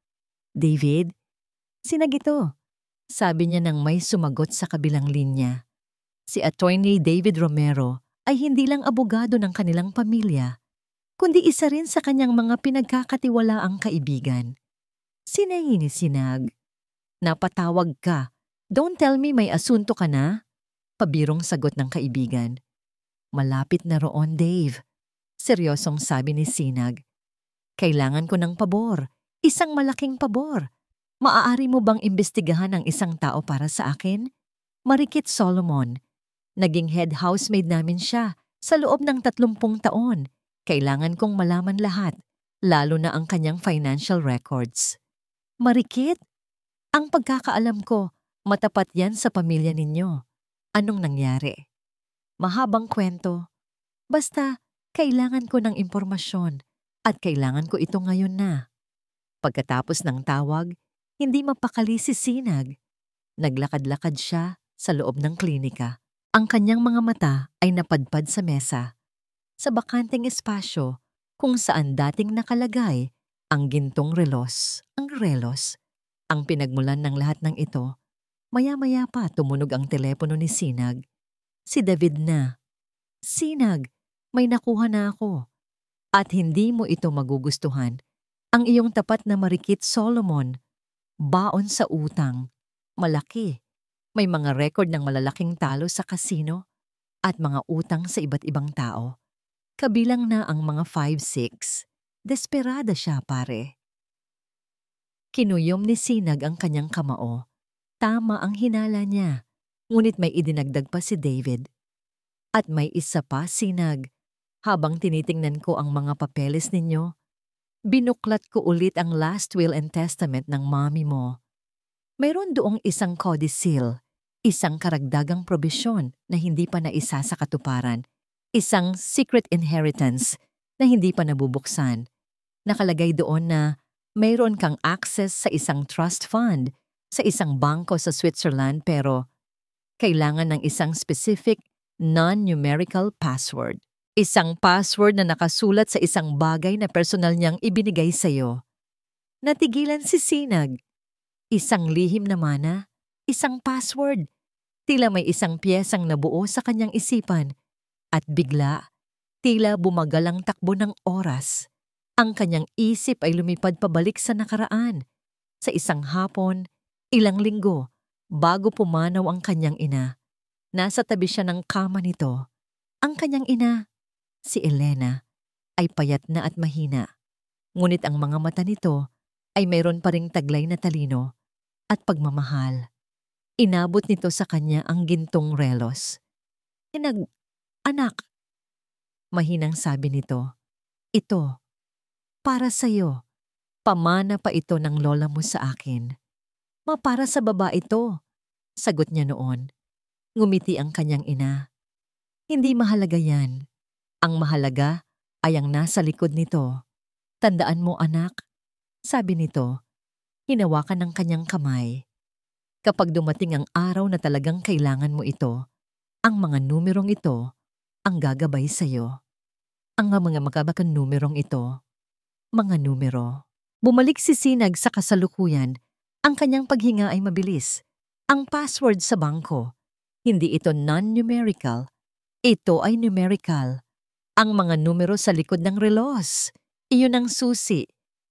David, Sinag ito, sabi niya nang may sumagot sa kabilang linya. Si Attorney David Romero ay hindi lang abogado ng kanilang pamilya, kundi isa rin sa kanyang mga pinagkakatiwalaang kaibigan. Sinayi ni Sinag. Napatawag ka. Don't tell me may asunto ka na? Pabirong sagot ng kaibigan. Malapit na roon, Dave. Seryosong sabi ni Sinag. Kailangan ko ng pabor. Isang malaking pabor. Maaari mo bang imbestigahan ang isang tao para sa akin? Marikit Solomon. Naging head housemaid namin siya sa loob ng 30 taon. Kailangan kong malaman lahat, lalo na ang kanyang financial records. Marikit? Ang pagkakaalam ko, matapat yan sa pamilya ninyo. Anong nangyari? Mahabang kwento. Basta, kailangan ko ng impormasyon at kailangan ko ito ngayon na. Pagkatapos ng tawag, Hindi mapakali si Sinag. Naglakad-lakad siya sa loob ng klinika. Ang kanyang mga mata ay napadpad sa mesa, sa bakanteng espasyo kung saan dating nakalagay ang gintong relos. Ang relos, ang pinagmulan ng lahat ng ito. Maya-maya pa tumunog ang telepono ni Sinag. Si David na. Sinag, may nakuha na ako. At hindi mo ito magugustuhan. Ang iyong tapat na marikit Solomon, baon sa utang. Malaki. May mga record ng malalaking talo sa kasino at mga utang sa iba't ibang tao. Kabilang na ang mga 5-6. Desperada siya, pare. Kinuyom ni Sinag ang kanyang kamao. Tama ang hinala niya, ngunit may idinagdag pa si David. At may isa pa, Sinag. Habang tinitingnan ko ang mga papeles ninyo, binuklat ko ulit ang last will and testament ng mommy mo. Mayroon doong isang codicil, isang karagdagang probisyon na hindi pa naisa sa katuparan, isang secret inheritance na hindi pa nabubuksan. Nakalagay doon na mayroon kang access sa isang trust fund sa isang bangko sa Switzerland pero kailangan ng isang specific non-numerical password. Isang password na nakasulat sa isang bagay na personal niyang ibinigay sa'yo. Natigilan si Sinag. Isang lihim na mana, isang password. Tila may isang piyesang nabuo sa kanyang isipan. At bigla, tila bumagal ang takbo ng oras. Ang kanyang isip ay lumipad pabalik sa nakaraan. Sa isang hapon, ilang linggo, bago pumanaw ang kanyang ina. Nasa tabi siya ng kama nito. Ang kanyang ina, si Elena, ay payat na at mahina. Ngunit ang mga mata nito ay mayroon pa ring taglay na talino at pagmamahal. Inabot nito sa kanya ang gintong relos. Anak, mahinang sabi nito, ito, para sa'yo. Pamana pa ito ng lola mo sa akin. Para sa baba ito, sagot niya noon. Ngumiti ang kanyang ina. Hindi mahalaga yan. Ang mahalaga ay ang nasa likod nito. Tandaan mo, anak, sabi nito. Hinawakan ng kanyang kamay. Kapag dumating ang araw na talagang kailangan mo ito, ang mga numerong ito ang gagabay sa'yo. Ang mga magkabakan numerong ito, mga numero. Bumalik si Sinag sa kasalukuyan. Ang kanyang paghinga ay mabilis. Ang password sa bangko, hindi ito non-numerical. Ito ay numerical. Ang mga numero sa likod ng relos, iyon ang susi.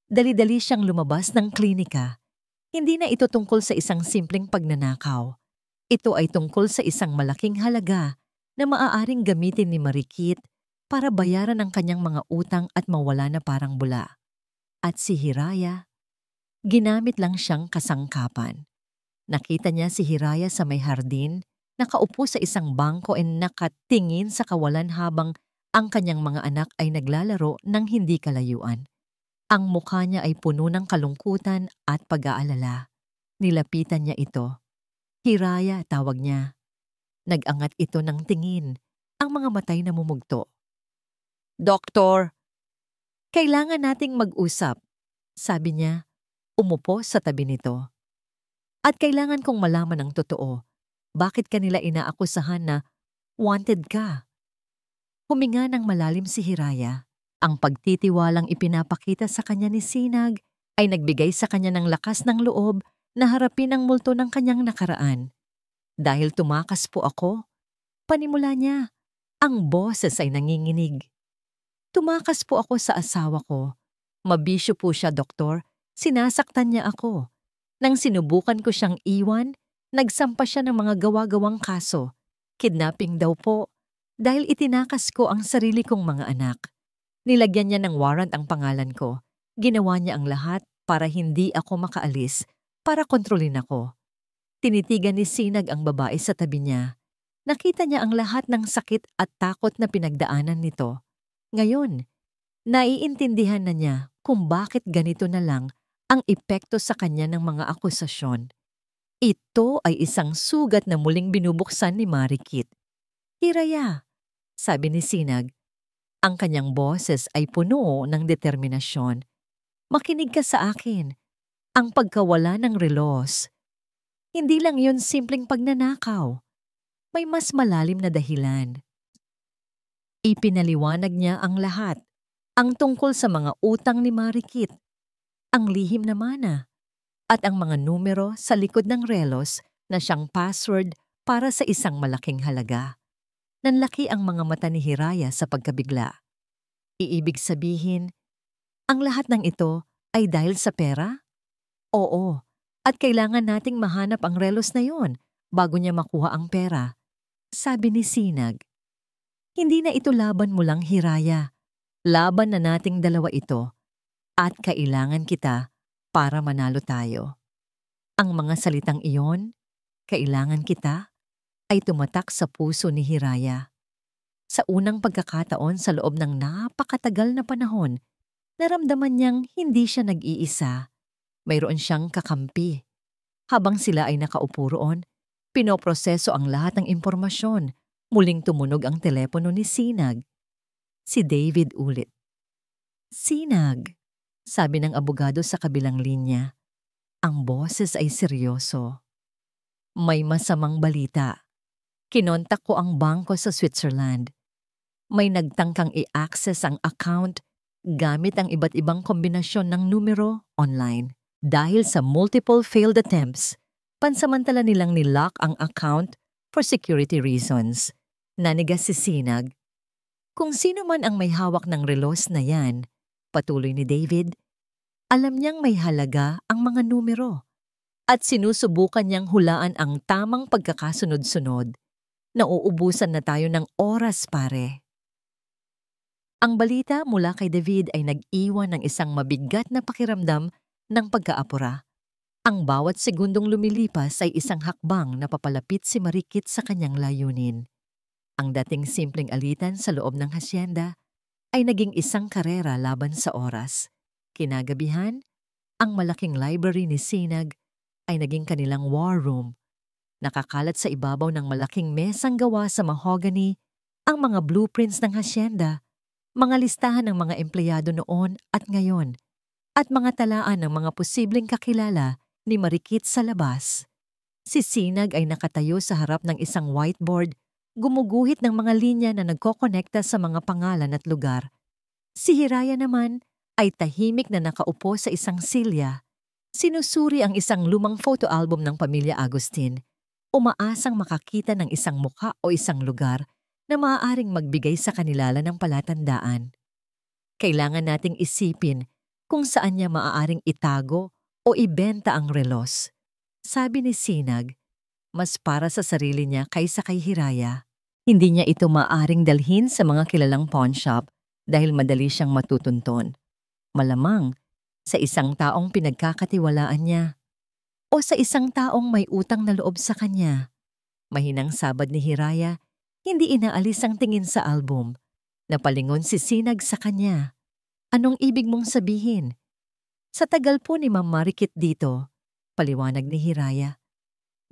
Dali-dali siyang lumabas ng klinika. Hindi na ito tungkol sa isang simpleng pagnanakaw. Ito ay tungkol sa isang malaking halaga na maaaring gamitin ni Marikit para bayaran ang kanyang mga utang at mawala na parang bula. At si Hiraya, ginamit lang siyang kasangkapan. Nakita niya si Hiraya sa may hardin, nakaupo sa isang bangko at nakatingin sa kawalan habang ang kanyang mga anak ay naglalaro ng hindi kalayuan. Ang mukha niya ay puno ng kalungkutan at pag-aalala. Nilapitan niya ito. Hiraya, tawag niya. Nag-angat ito ng tingin, ang mga matay na mumugto. Doktor, kailangan nating mag-usap, sabi niya, umupo sa tabi nito. At kailangan kong malaman ang totoo. Bakit kanila inaakusahan na wanted ka? Huminga ng malalim si Hiraya. Ang pagtitiwalang ipinapakita sa kanya ni Sinag ay nagbigay sa kanya ng lakas ng loob na harapin ang multo ng kanyang nakaraan. Dahil tumakas po ako, panimula niya, ang boses ay nanginginig. Tumakas po ako sa asawa ko. Mabisyo po siya, doktor. Sinasaktan niya ako. Nang sinubukan ko siyang iwan, nagsampa siya ng mga gawa-gawang kaso. Kidnapping daw po. Dahil itinakas ko ang sarili kong mga anak. Nilagyan niya ng warrant ang pangalan ko. Ginawa niya ang lahat para hindi ako makaalis, para kontrolin ako. Tinitigan ni Sinag ang babae sa tabi niya. Nakita niya ang lahat ng sakit at takot na pinagdaanan nito. Ngayon, naiintindihan na niya kung bakit ganito na lang ang epekto sa kanya ng mga akusasyon. Ito ay isang sugat na muling binubuksan ni Marikit. Hiraya, sabi ni Sinag. Ang kanyang boses ay puno ng determinasyon. Makinig ka sa akin. Ang pagkawala ng relos, hindi lang yun simpleng pagnanakaw. May mas malalim na dahilan. Ipinaliwanag niya ang lahat. Ang tungkol sa mga utang ni Marikit, ang lihim na mana, at ang mga numero sa likod ng relos na siyang password para sa isang malaking halaga. Nanlaki ang mga mata ni Hiraya sa pagkabigla. Iibig sabihin, ang lahat ng ito ay dahil sa pera? Oo, at kailangan nating mahanap ang relos na yon bago niya makuha ang pera. Sabi ni Sinag, hindi na ito laban mo lang, Hiraya. Laban na nating dalawa ito at kailangan kita para manalo tayo. Ang mga salitang iyon, kailangan kita, ay tumatak sa puso ni Hiraya. Sa unang pagkakataon sa loob ng napakatagal na panahon, naramdaman niyang hindi siya nag-iisa. Mayroon siyang kakampi. Habang sila ay nakaupo roon, pinoproseso ang lahat ng impormasyon. Muling tumunog ang telepono ni Sinag. Si David ulit. Sinag, sabi ng abogado sa kabilang linya. Ang boses ay seryoso. May masamang balita. Kinontak ko ang bangko sa Switzerland. May nagtangkang i-access ang account gamit ang iba't ibang kombinasyon ng numero online. Dahil sa multiple failed attempts, pansamantala nilang nilock ang account for security reasons. Nanigas si Sinag. Kung sino man ang may hawak ng relos na yan, patuloy ni David, alam niyang may halaga ang mga numero at sinusubukan niyang hulaan ang tamang pagkakasunod-sunod. Nauubusan na tayo ng oras, pare. Ang balita mula kay David ay nag-iwan ng isang mabigat na pakiramdam ng pagkaapura. Ang bawat segundong lumilipas ay isang hakbang na papalapit si Marikit sa kanyang layunin. Ang dating simpleng alitan sa loob ng hasyenda ay naging isang karera laban sa oras. Kinagabihan, ang malaking library ni Sinag ay naging kanilang war room. Nakakalat sa ibabaw ng malaking mesang gawa sa mahogany ang mga blueprints ng hasyenda, mga listahan ng mga empleyado noon at ngayon, at mga talaan ng mga posibleng kakilala ni Marikit sa labas. Si Sinag ay nakatayo sa harap ng isang whiteboard, gumuguhit ng mga linya na nagkokonekta sa mga pangalan at lugar. Si Hiraya naman ay tahimik na nakaupo sa isang silya. Sinusuri ang isang lumang photo album ng pamilya Agustin, umaasang makakita ng isang mukha o isang lugar na maaaring magbigay sa kanilala ng palatandaan. Kailangan nating isipin kung saan niya maaaring itago o ibenta ang relos. Sabi ni Sinag, mas para sa sarili niya kaysa kay Hiraya. Hindi niya ito maaaring dalhin sa mga kilalang pawn shop dahil madali siyang matutunton. Malamang sa isang taong pinagkakatiwalaan niya o sa isang taong may utang na loob sa kanya. Mahinang sabad ni Hiraya, hindi inaalis ang tingin sa album. Napalingon si Sinag sa kanya. Anong ibig mong sabihin? Sa tagal po ni Ma'am Marikit dito, paliwanag ni Hiraya.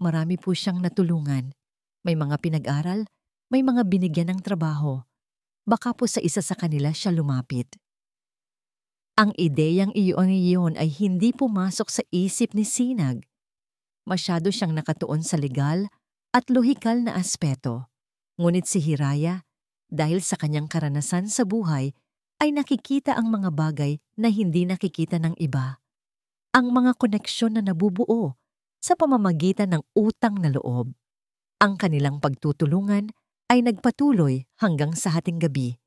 Marami po siyang natulungan. May mga pinag-aral, may mga binigyan ng trabaho. Baka po sa isa sa kanila siya lumapit. Ang ideyang iyon ay hindi pumasok sa isip ni Sinag. Masyado siyang nakatuon sa legal at lohikal na aspeto. Ngunit si Hiraya, dahil sa kanyang karanasan sa buhay, ay nakikita ang mga bagay na hindi nakikita ng iba. Ang mga koneksyon na nabubuo sa pamamagitan ng utang na loob. Ang kanilang pagtutulungan ay nagpatuloy hanggang sa hating gabi.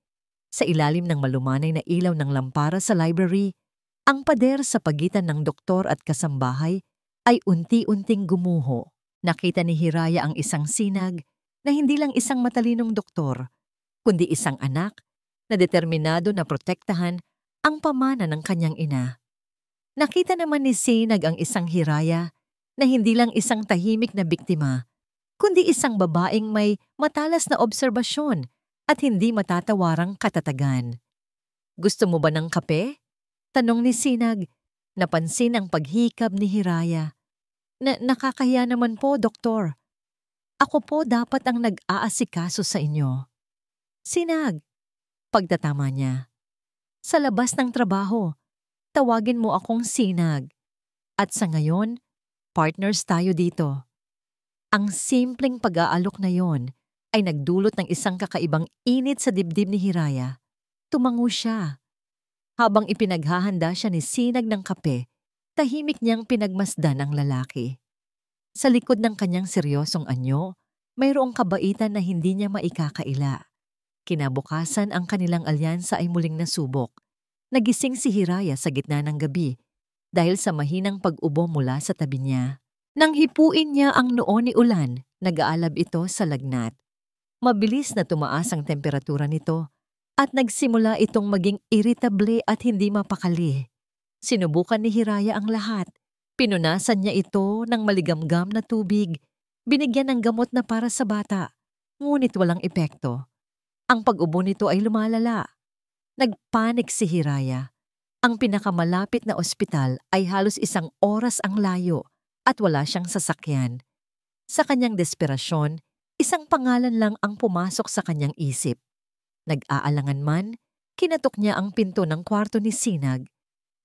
Sa ilalim ng malumanay na ilaw ng lampara sa library, ang pader sa pagitan ng doktor at kasambahay ay unti-unting gumuho. Nakita ni Hiraya ang isang Sinag na hindi lang isang matalinong doktor, kundi isang anak na determinado na protektahan ang pamana ng kanyang ina. Nakita naman ni Sinag ang isang Hiraya na hindi lang isang tahimik na biktima, kundi isang babaeng may matalas na obserbasyon at hindi matatawarang katatagan. Gusto mo ba ng kape? Tanong ni Sinag. Napansin ang paghikab ni Hiraya. Nakakahiya naman po, doktor. Ako po dapat ang nag-aasikaso sa inyo. Sinag, pagtatama niya. Sa labas ng trabaho, tawagin mo akong Sinag. At sa ngayon, partners tayo dito. Ang simpleng pag-aalok na yon ay nagdulot ng isang kakaibang init sa dibdib ni Hiraya. Tumango siya. Habang ipinaghahanda siya ni Sinag ng kape, tahimik niyang pinagmasdan ang lalaki. Sa likod ng kanyang seryosong anyo, mayroong kabaitan na hindi niya maikakaila. Kinabukasan ang kanilang alyansa ay muling nasubok. Nagising si Hiraya sa gitna ng gabi dahil sa mahinang pag-ubo mula sa tabi niya. Nang hipuin niya ang noo ni Ulan, nag-aalab ito sa lagnat. Mabilis na tumaas ang temperatura nito at nagsimula itong maging iritable at hindi mapakali. Sinubukan ni Hiraya ang lahat. Pinunasan niya ito ng maligamgam na tubig. Binigyan ng gamot na para sa bata. Ngunit walang epekto. Ang pag-ubo nito ay lumalala. Nagpanik si Hiraya. Ang pinakamalapit na ospital ay halos 1 oras ang layo at wala siyang sasakyan. Sa kanyang desperasyon, isang pangalan lang ang pumasok sa kanyang isip. Nag-aalangan man, kinatok niya ang pinto ng kwarto ni Sinag.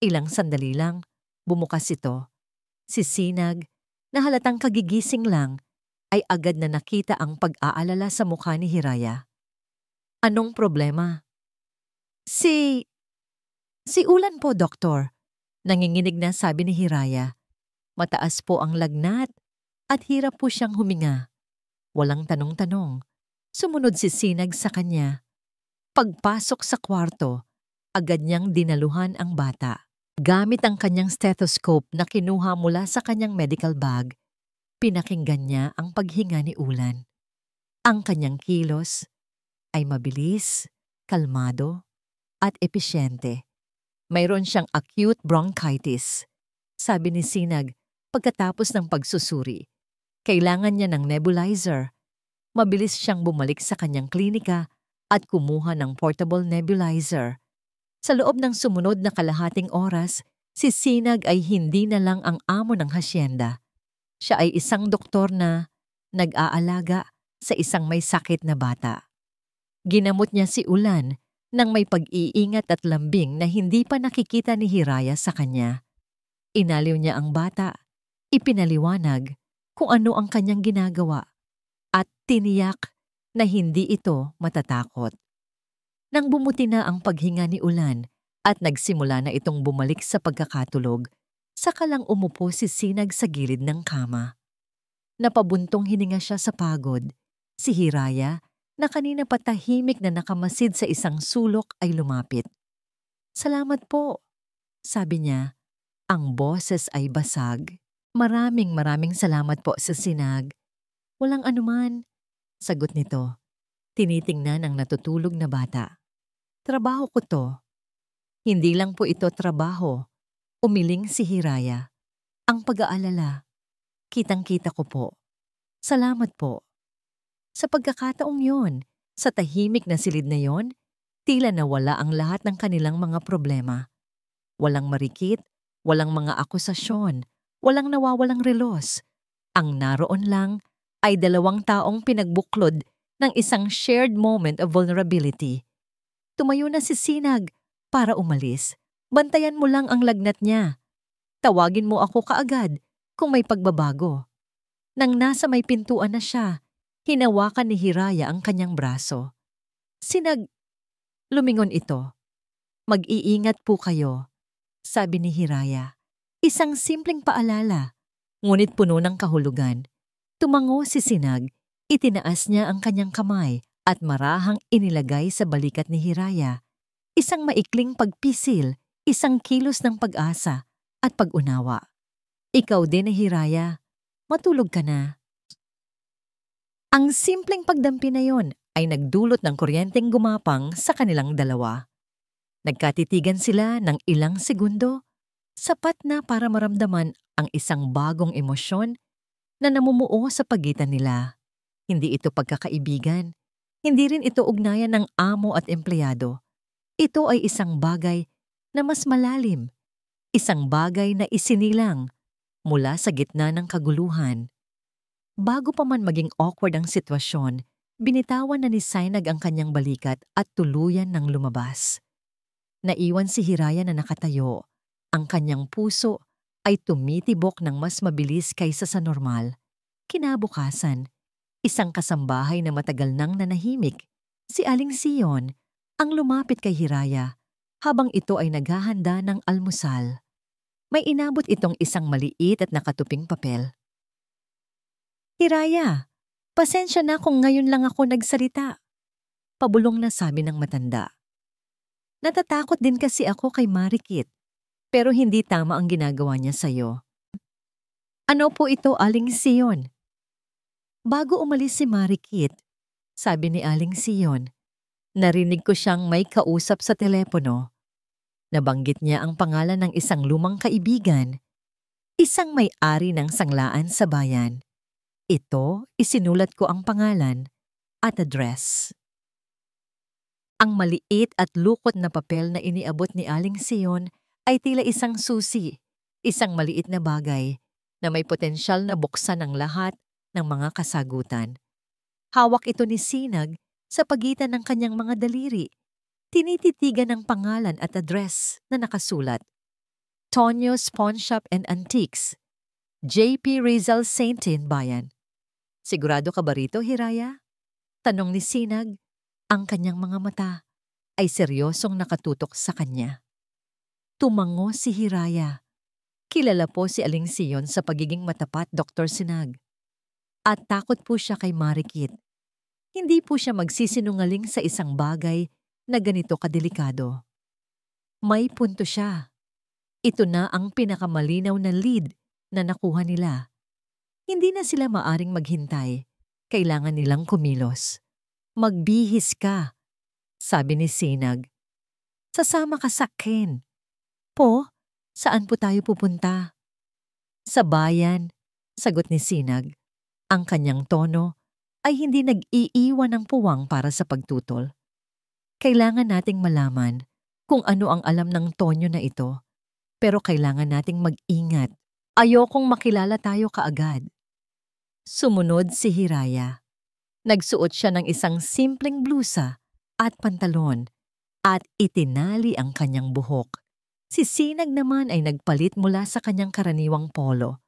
Ilang sandali lang, bumukas ito. Si Sinag, na halatang kagigising lang, ay agad na nakita ang pag-aalala sa mukha ni Hiraya. Anong problema? Si Ulan po, doktor. Nanginginig na sabi ni Hiraya. Mataas po ang lagnat at hirap po siyang huminga. Walang tanong-tanong. Sumunod si Sinag sa kanya. Pagpasok sa kwarto, agad niyang dinaluhan ang bata. Gamit ang kanyang stethoscope na kinuha mula sa kanyang medical bag, pinakinggan niya ang paghinga ni Ulan. Ang kanyang kilos ay mabilis, kalmado, at episyente. Mayroon siyang acute bronchitis. Sabi ni Sinag pagkatapos ng pagsusuri. Kailangan niya ng nebulizer. Mabilis siyang bumalik sa kanyang klinika at kumuha ng portable nebulizer. Sa loob ng sumunod na kalahating oras, si Sinag ay hindi na lang ang amo ng hasyenda. Siya ay isang doktor na nag-aalaga sa isang may sakit na bata. Ginamot niya si Ulan nang may pag-iingat at lambing na hindi pa nakikita ni Hiraya sa kanya. Inaliw niya ang bata, ipinaliwanag kung ano ang kanyang ginagawa, at tiniyak na hindi ito matatakot. Nang bumuti na ang paghinga ni Ulan at nagsimula na itong bumalik sa pagkakatulog, saka lang umupo si Sinag sa gilid ng kama. Napabuntong hininga siya sa pagod. Si Hiraya, na kanina patahimik na nakamasid sa isang sulok, ay lumapit. Salamat po, sabi niya. Ang boses ay basag. Maraming salamat po sa Sinag. Walang anuman, sagot nito. Tinitingnan ang natutulog na bata. Trabaho ko to. Hindi lang po ito trabaho. Umiling si Hiraya. Ang pag-aalala. Kitang-kita ko po. Salamat po. Sa pagkakataong yon, sa tahimik na silid na yon, tila nawala ang lahat ng kanilang mga problema. Walang marikit, walang mga akusasyon, walang nawawalang relos. Ang naroon lang ay 2 taong pinagbuklod ng isang shared moment of vulnerability. Tumayo na si Sinag para umalis. Bantayan mo lang ang lagnat niya. Tawagin mo ako kaagad kung may pagbabago. Nang nasa may pintuan na siya, hinawakan ni Hiraya ang kanyang braso. Sinag, lumingon ito. Mag-iingat po kayo, sabi ni Hiraya. Isang simpleng paalala, ngunit puno ng kahulugan. Tumango si Sinag, itinaas niya ang kanyang kamay at marahang inilagay sa balikat ni Hiraya. Isang maikling pagpisil, isang kilos ng pag-asa at pag-unawa. Ikaw din, Hiraya. Matulog ka na. Ang simpleng pagdampi na yon ay nagdulot ng kuryenteng gumapang sa kanilang dalawa. Nagkatitigan sila ng ilang segundo, sapat na para maramdaman ang isang bagong emosyon na namumuo sa pagitan nila. Hindi ito pagkakaibigan, hindi rin ito ugnayan ng amo at empleyado. Ito ay isang bagay na mas malalim, isang bagay na isinilang mula sa gitna ng kaguluhan. Bago pa man maging awkward ang sitwasyon, binitawan na ni Sinag ang kanyang balikat at tuluyan ng lumabas. Naiwan si Hiraya na nakatayo, ang kanyang puso ay tumitibok ng mas mabilis kaysa sa normal. Kinabukasan, isang kasambahay na matagal nang nanahimik, si Aling Sion, ang lumapit kay Hiraya habang ito ay naghahanda ng almusal. May inabot itong isang maliit at nakatuping papel. "Hiraya, pasensya na kung ngayon lang ako nagsalita," pabulong na sabi ng matanda. "Natatakot din kasi ako kay Marikit, pero hindi tama ang ginagawa niya sa'yo." "Ano po ito, Aling Sion?" "Bago umalis si Marikit," sabi ni Aling Sion, "narinig ko siyang may kausap sa telepono. Nabanggit niya ang pangalan ng isang lumang kaibigan, isang may-ari ng sanglaan sa bayan. Ito, isinulat ko ang pangalan at address." Ang maliit at lukot na papel na iniabot ni Aling Sion ay tila isang susi, isang maliit na bagay na may potensyal na buksan ang lahat ng mga kasagutan. Hawak ito ni Sinag sa pagitan ng kanyang mga daliri. Tinititigan ng pangalan at address na nakasulat. Tonyo's Pawn Shop and Antiques, J.P. Rizal Saintin, Bayan. "Sigurado ka ba rito, Hiraya?" tanong ni Sinag. Ang kanyang mga mata ay seryosong nakatutok sa kanya. Tumango si Hiraya. Kilala po si Aling Sion sa pagiging matapat, Dr. Sinag. At takot po siya kay Marikit. Hindi po siya magsisinungaling sa isang bagay na ganito kadelikado. May punto siya. Ito na ang pinakamalinaw na lead na nakuha nila. Hindi na sila maaring maghintay. Kailangan nilang kumilos. "Magbihis ka," sabi ni Sinag. "Sasama ka sa akin." "Po, saan po tayo pupunta?" "Sa bayan," sagot ni Sinag. Ang kanyang tono ay hindi nag-iiwan ng puwang para sa pagtutol. Kailangan nating malaman kung ano ang alam ng Tonyo na ito, pero kailangan nating mag-ingat. Ayokong makilala tayo kaagad. Sumunod si Hiraya. Nagsuot siya ng isang simpleng blusa at pantalon at itinali ang kanyang buhok. Si Sinag naman ay nagpalit mula sa kanyang karaniwang polo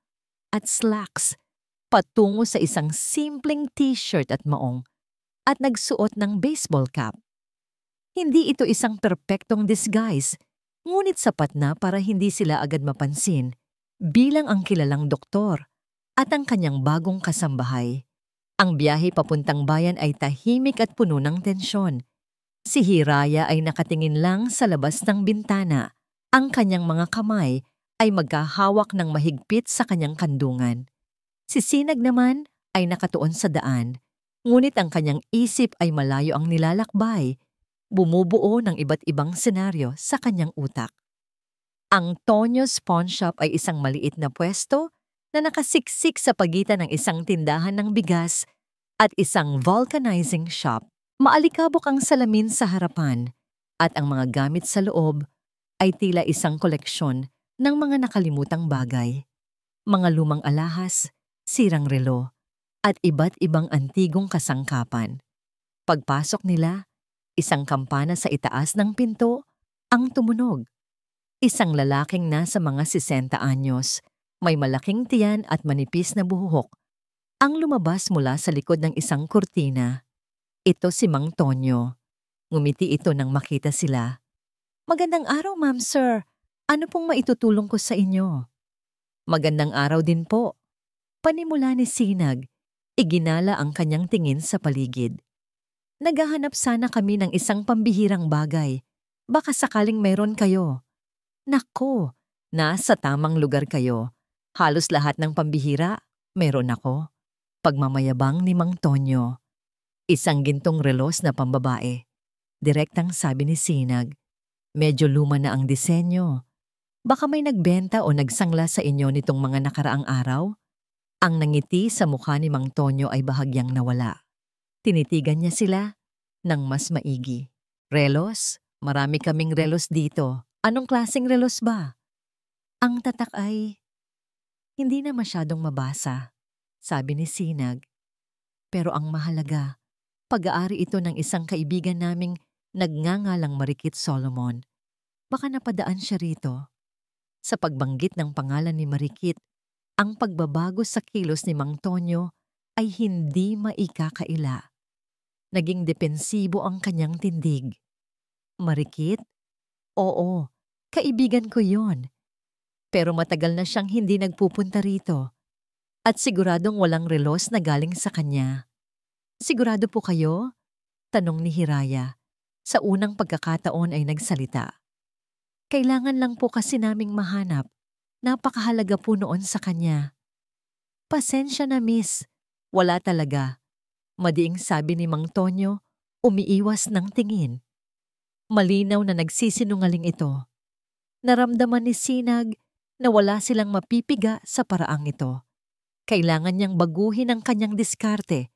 at slacks patungo sa isang simpleng t-shirt at maong at nagsuot ng baseball cap. Hindi ito isang perpektong disguise, ngunit sapat na para hindi sila agad mapansin bilang ang kilalang doktor at ang kanyang bagong kasambahay. Ang biyahe papuntang bayan ay tahimik at puno ng tensyon. Si Hiraya ay nakatingin lang sa labas ng bintana. Ang kanyang mga kamay ay magkahawak ng mahigpit sa kanyang kandungan. Si Sinag naman ay nakatuon sa daan, ngunit ang kanyang isip ay malayo ang nilalakbay, bumubuo ng iba't ibang senaryo sa kanyang utak. Ang Tonyo's Pawn Shop ay isang maliit na pwesto na nakasiksik sa pagitan ng isang tindahan ng bigas at isang vulcanizing shop. Maalikabok ang salamin sa harapan at ang mga gamit sa loob ay tila isang koleksyon ng mga nakalimutang bagay. Mga lumang alahas, sirang relo, at iba't ibang antigong kasangkapan. Pagpasok nila, isang kampana sa itaas ng pinto ang tumunog. Isang lalaking nasa mga 60 anyos, may malaking tiyan at manipis na buhok, ang lumabas mula sa likod ng isang kurtina. Ito si Mang Tonyo. Ngumiti ito nang makita sila. "Magandang araw, ma'am, sir. Ano pong maitutulong ko sa inyo?" "Magandang araw din po." Panimula ni Sinag, iginala ang kanyang tingin sa paligid. "Naghahanap sana kami ng isang pambihirang bagay. Baka sakaling mayroon kayo." "Nako, nasa tamang lugar kayo. Halos lahat ng pambihira, meron ako." Pagmamayabang ni Mang Tonyo. "Isang gintong relos na pambabae." Direktang sabi ni Sinag. "Medyo luma na ang disenyo. Baka may nagbenta o nagsangla sa inyo nitong mga nakaraang araw?" Ang nangiti sa mukha ni Mang Tonyo ay bahagyang nawala. Tinitigan niya sila ng mas maigi. "Relos? Marami kaming relos dito. Anong klaseng relos ba?" Ang tatak ay hindi na masyadong mabasa, sabi ni Sinag. "Pero ang mahalaga, pag-aari ito ng isang kaibigan naming nagngangalang Marikit Solomon. Baka napadaan siya rito." Sa pagbanggit ng pangalan ni Marikit, ang pagbabago sa kilos ni Mang Tonyo ay hindi maikakaila. Naging depensibo ang kanyang tindig. Marikit? Oo, kaibigan ko yon. Pero matagal na siyang hindi nagpupunta rito. At siguradong walang relos na galing sa kanya. Sigurado po kayo? Tanong ni Hiraya. Sa unang pagkakataon ay nagsalita. Kailangan lang po kasi naming mahanap. Napakahalaga po noon sa kanya. Pasensya na, miss. Wala talaga. Madiing sabi ni Mang Tonyo, umiiwas ng tingin. Malinaw na nagsisinungaling ito. Naramdaman ni Sinag na wala silang mapipiga sa paraang ito. Kailangan niyang baguhin ang kanyang diskarte.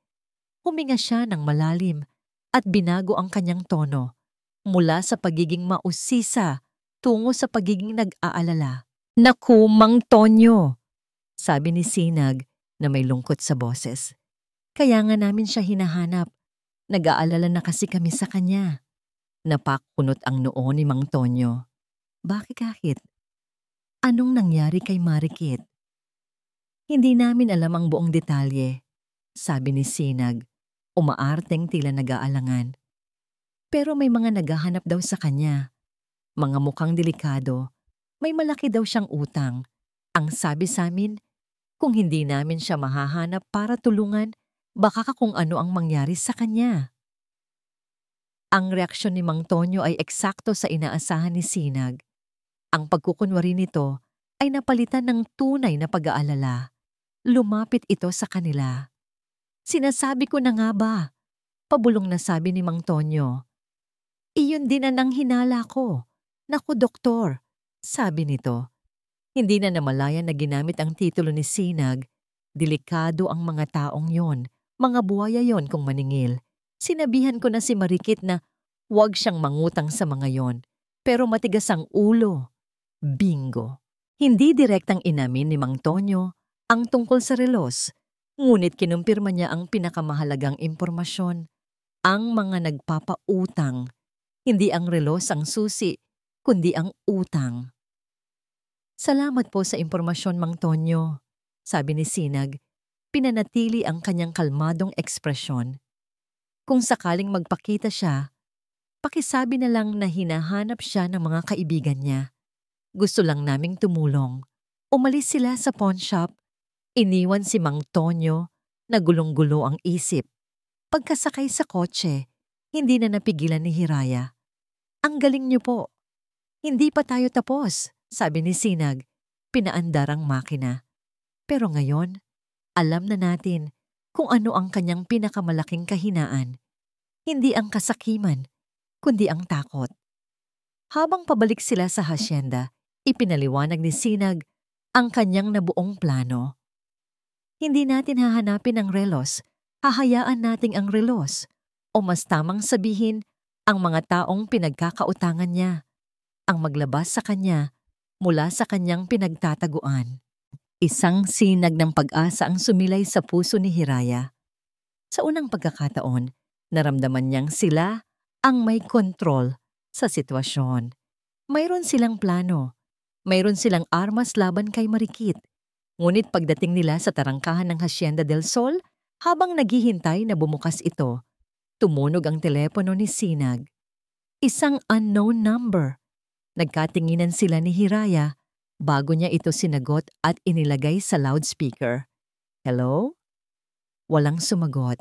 Huminga siya ng malalim at binago ang kanyang tono mula sa pagiging mausisa tungo sa pagiging nag-aalala. Naku, Mang Tonyo, sabi ni Sinag na may lungkot sa boses. Kaya nga namin siya hinahanap. Nag-aalala na kasi kami sa kanya. Napakunot ang noo ni Mang Tonyo. Bakit? Anong nangyari kay Marikit? Hindi namin alam ang buong detalye, sabi ni Sinag, umaarteng tila nag-aalangan. Pero may mga naghahanap daw sa kanya. Mga mukhang delikado, may malaki daw siyang utang. Ang sabi sa amin, kung hindi namin siya mahahanap para tulungan, baka kung ano ang mangyari sa kanya. Ang reaksyon ni Mang Tonyo ay eksakto sa inaasahan ni Sinag. Ang pagkukunwari nito ay napalitan ng tunay na pag-aalala. Lumapit ito sa kanila. Sinasabi ko na nga ba? Pabulong na sabi ni Mang Tonyo. Iyon din ang hinala ko. Naku, doktor, sabi nito. Hindi na namalayan na ginamit ang titulo ni Sinag. Delikado ang mga taong yon, mga buhaya yon kung maningil. Sinabihan ko na si Marikit na huwag siyang mangutang sa mga yon, pero matigas ang ulo. Bingo. Hindi direktang inamin ni Mang Tonyo ang tungkol sa relos, ngunit kinumpirma niya ang pinakamahalagang impormasyon. Ang mga nagpapautang. Hindi ang relos ang susi, kundi ang utang. Salamat po sa impormasyon, Mang Tonyo, sabi ni Sinag. Pinanatili ang kanyang kalmadong ekspresyon. Kung sakaling magpakita siya, pakisabi na lang na hinahanap siya ng mga kaibigan niya. Gusto lang naming tumulong. Umalis sila sa pawn shop. Iniwan si Mang Tonyo na gulong-gulo ang isip. Pagkasakay sa kotse, hindi na napigilan ni Hiraya. Ang galing niyo po. Hindi pa tayo tapos, sabi ni Sinag. Pinaandar ang makina. Pero ngayon, alam na natin kung ano ang kanyang pinakamalaking kahinaan. Hindi ang kasakiman, kundi ang takot. Habang pabalik sila sa hasyenda, ipinaliwanag ni Sinag ang kanyang nabuong plano. Hindi natin hahanapin ang relos, hahayaan nating ang relos, o mas tamang sabihin, ang mga taong pinagkakautangan niya, ang maglabas sa kanya mula sa kanyang pinagtataguan. Isang sinag ng pag-asa ang sumilay sa puso ni Hiraya. Sa unang pagkakataon, naramdaman niyang sila ang may kontrol sa sitwasyon. Mayroon silang plano. Mayroon silang armas laban kay Marikit. Ngunit pagdating nila sa tarangkahan ng Hacienda del Sol, habang naghihintay na bumukas ito, tumunog ang telepono ni Sinag. Isang unknown number. Nagkatinginan sila ni Hiraya bago niya ito sinagot at inilagay sa loudspeaker. Hello? Walang sumagot.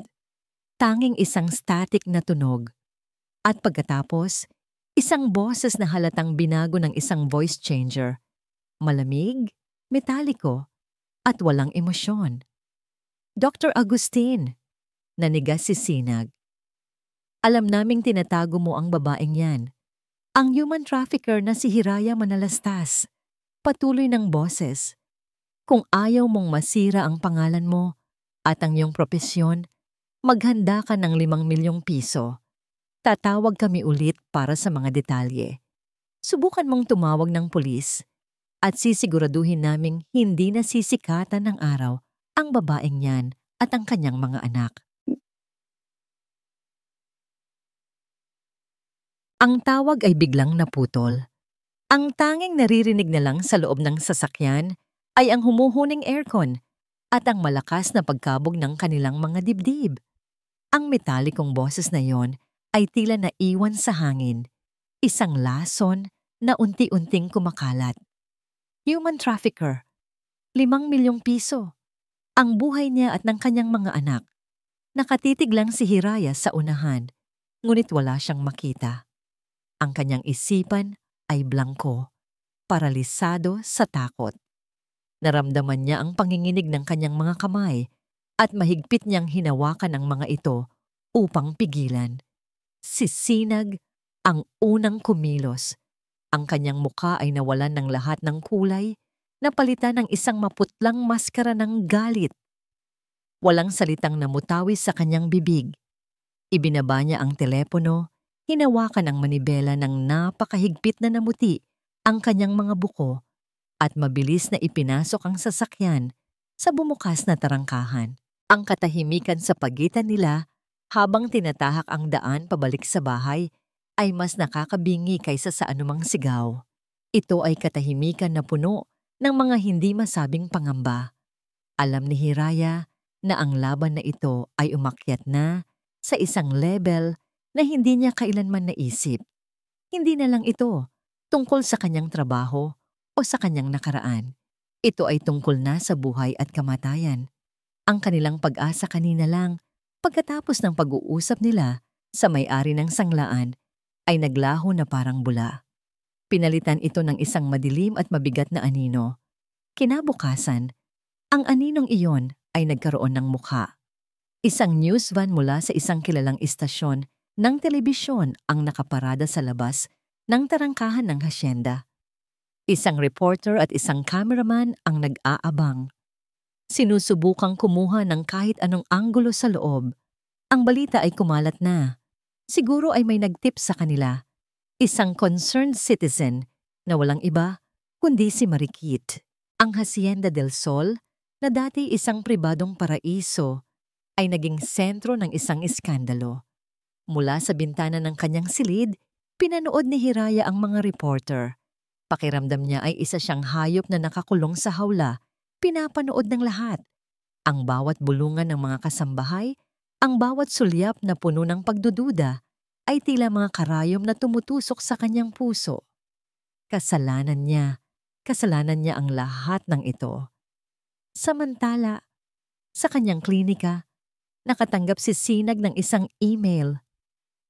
Tanging isang static na tunog. At pagkatapos, isang boses na halatang binago ng isang voice changer. Malamig, metaliko, at walang emosyon. Dr. Agustin, nanigas si Sinag. Alam naming tinatago mo ang babaeng yan. Ang human trafficker na si Hiraya Manalastas. Patuloy ng boses. Kung ayaw mong masira ang pangalan mo at ang iyong propesyon, maghanda ka ng 5 milyong piso. Tatawag kami ulit para sa mga detalye. Subukan mong tumawag ng pulis at sisiguraduhin naming hindi na sisikatan ng araw ang babaeng yan at ang kanyang mga anak. Ang tawag ay biglang naputol. Ang tanging naririnig na lang sa loob ng sasakyan ay ang humuhuning aircon at ang malakas na pagkabog ng kanilang mga dibdib. Ang metalikong boses na yon ay tila naiwan sa hangin, isang lason na unti-unting kumakalat. Human trafficker, 5 milyong piso. Ang buhay niya at ng kanyang mga anak. Nakatitig lang si Hiraya sa unahan, ngunit wala siyang makita. Ang kanyang isipan ay blangko, paralisado sa takot. Naramdaman niya ang panginginig ng kanyang mga kamay at mahigpit niyang hinawakan ang mga ito upang pigilan. Si Sinag ang unang kumilos. Ang kanyang muka ay nawalan ng lahat ng kulay, napalitan ng isang maputlang maskara ng galit. Walang salitang namutawi sa kanyang bibig. Ibinaba niya ang telepono, hinawakan ang manibela ng napakahigpit na namuti ang kanyang mga buko at mabilis na ipinasok ang sasakyan sa bumukas na tarangkahan. Ang katahimikan sa pagitan nila habang tinatahak ang daan pabalik sa bahay ay mas nakakabingi kaysa sa anumang sigaw. Ito ay katahimikan na puno ng mga hindi masabing pangamba. Alam ni Hiraya na ang laban na ito ay umakyat na sa isang level na hindi niya kailanman naisip. Hindi na lang ito tungkol sa kanyang trabaho o sa kanyang nakaraan. Ito ay tungkol na sa buhay at kamatayan. Ang kanilang pag-asa kanina lang pagkatapos ng pag-uusap nila sa may-ari ng sanglaan ay naglaho na parang bula. Pinalitan ito ng isang madilim at mabigat na anino. Kinabukasan, ang aninong iyon ay nagkaroon ng mukha. Isang news van mula sa isang kilalang istasyon ng telebisyon ang nakaparada sa labas ng tarangkahan ng hasyenda. Isang reporter at isang cameraman ang nag-aabang. Sinusubukang kumuha ng kahit anong anggulo sa loob. Ang balita ay kumalat na. Siguro ay may nagtip sa kanila. Isang concerned citizen na walang iba kundi si Marikit. Ang Hacienda del Sol, na dati isang pribadong paraiso, ay naging sentro ng isang iskandalo. Mula sa bintana ng kanyang silid, pinanood ni Hiraya ang mga reporter. Pakiramdam niya ay isa siyang hayop na nakakulong sa hawla, pinapanood ng lahat. Ang bawat bulungan ng mga kasambahay, ang bawat sulyap na puno ng pagdududa, ay tila mga karayom na tumutusok sa kanyang puso. Kasalanan niya ang lahat ng ito. Samantala, sa kanyang klinika, nakatanggap si Sinag ng isang email.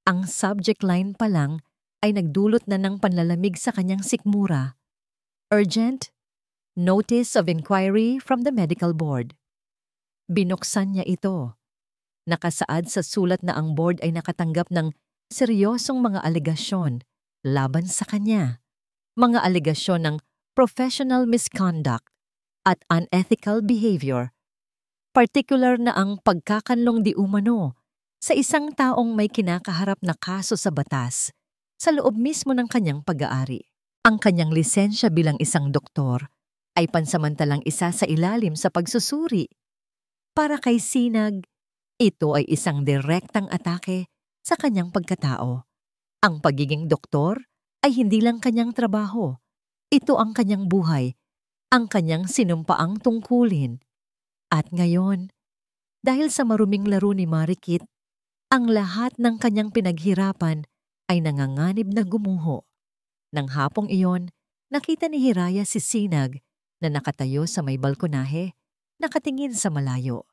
Ang subject line pa lang ay nagdulot na ng panlalamig sa kanyang sikmura. Urgent, notice of inquiry from the medical board. Binuksan niya ito. Nakasaad sa sulat na ang board ay nakatanggap ng seryosong mga alegasyon laban sa kanya. Mga alegasyon ng professional misconduct at unethical behavior. Partikular na ang pagkakanlong di umano sa isang taong may kinakaharap na kaso sa batas sa loob mismo ng kanyang pag-aari. Ang kanyang lisensya bilang isang doktor ay pansamantalang isa sa ilalim sa pagsusuri. Para kay Sinag, ito ay isang direktang atake sa kanyang pagkatao. Ang pagiging doktor ay hindi lang kanyang trabaho. Ito ang kanyang buhay, ang kanyang sinumpaang tungkulin. At ngayon, dahil sa maruming laro ni Marikit, ang lahat ng kanyang pinaghirapan ay nanganganib na gumuho. Nang hapong iyon, nakita ni Hiraya si Sinag na nakatayo sa may balkonahe, nakatingin sa malayo.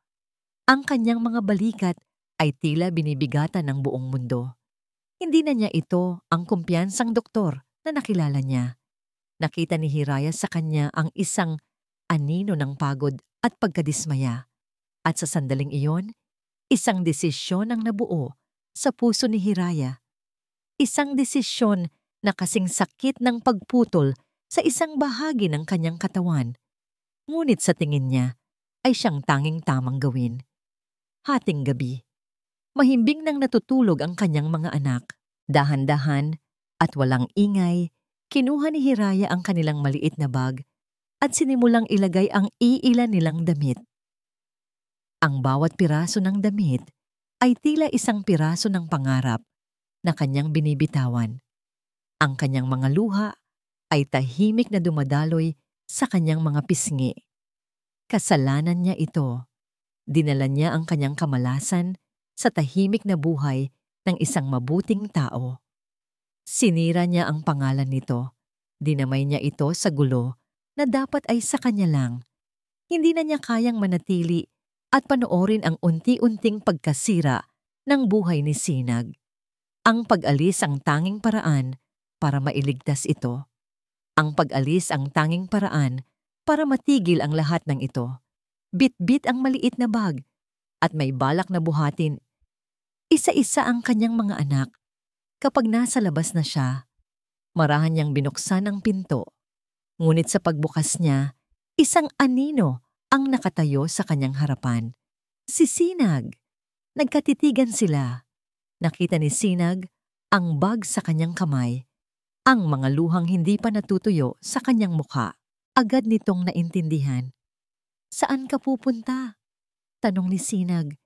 Ang kanyang mga balikat ay tila binibigatan ng buong mundo. Hindi na niya ito ang kumpiyansang doktor na nakilala niya. Nakita ni Hiraya sa kanya ang isang anino ng pagod at pagkadismaya. At sa sandaling iyon, isang desisyon ang nabuo sa puso ni Hiraya. Isang desisyon na kasing sakit ng pagputol sa isang bahagi ng kanyang katawan. Ngunit sa tingin niya ay siyang tanging tamang gawin. Hating gabi, mahimbing nang natutulog ang kanyang mga anak. Dahan-dahan at walang ingay, kinuha ni Hiraya ang kanilang maliit na bag at sinimulang ilagay ang iilan nilang damit. Ang bawat piraso ng damit ay tila isang piraso ng pangarap na kanyang binibitawan. Ang kanyang mga luha ay tahimik na dumadaloy sa kanyang mga pisngi. Kasalanan niya ito. Dinala niya ang kanyang kamalasan sa tahimik na buhay ng isang mabuting tao. Sinira niya ang pangalan nito. Dinamay niya ito sa gulo na dapat ay sa kanya lang. Hindi na niya kayang manatili at panoorin ang unti-unting pagkasira ng buhay ni Sinag. Ang pag-alis ang tanging paraan para mailigtas ito. Ang pag-alis ang tanging paraan para matigil ang lahat ng ito. Bit-bit ang maliit na bag at may balak na buhatin. Isa-isa ang kanyang mga anak. Kapag nasa labas na siya, marahan niyang binuksan ang pinto. Ngunit sa pagbukas niya, isang anino ang nakatayo sa kanyang harapan. Si Sinag. Nagkatitigan sila. Nakita ni Sinag ang bag sa kanyang kamay. Ang mga luhang hindi pa natutuyo sa kanyang mukha. Agad nitong naintindihan. "Saan ka pupunta?" tanong ni Sinag.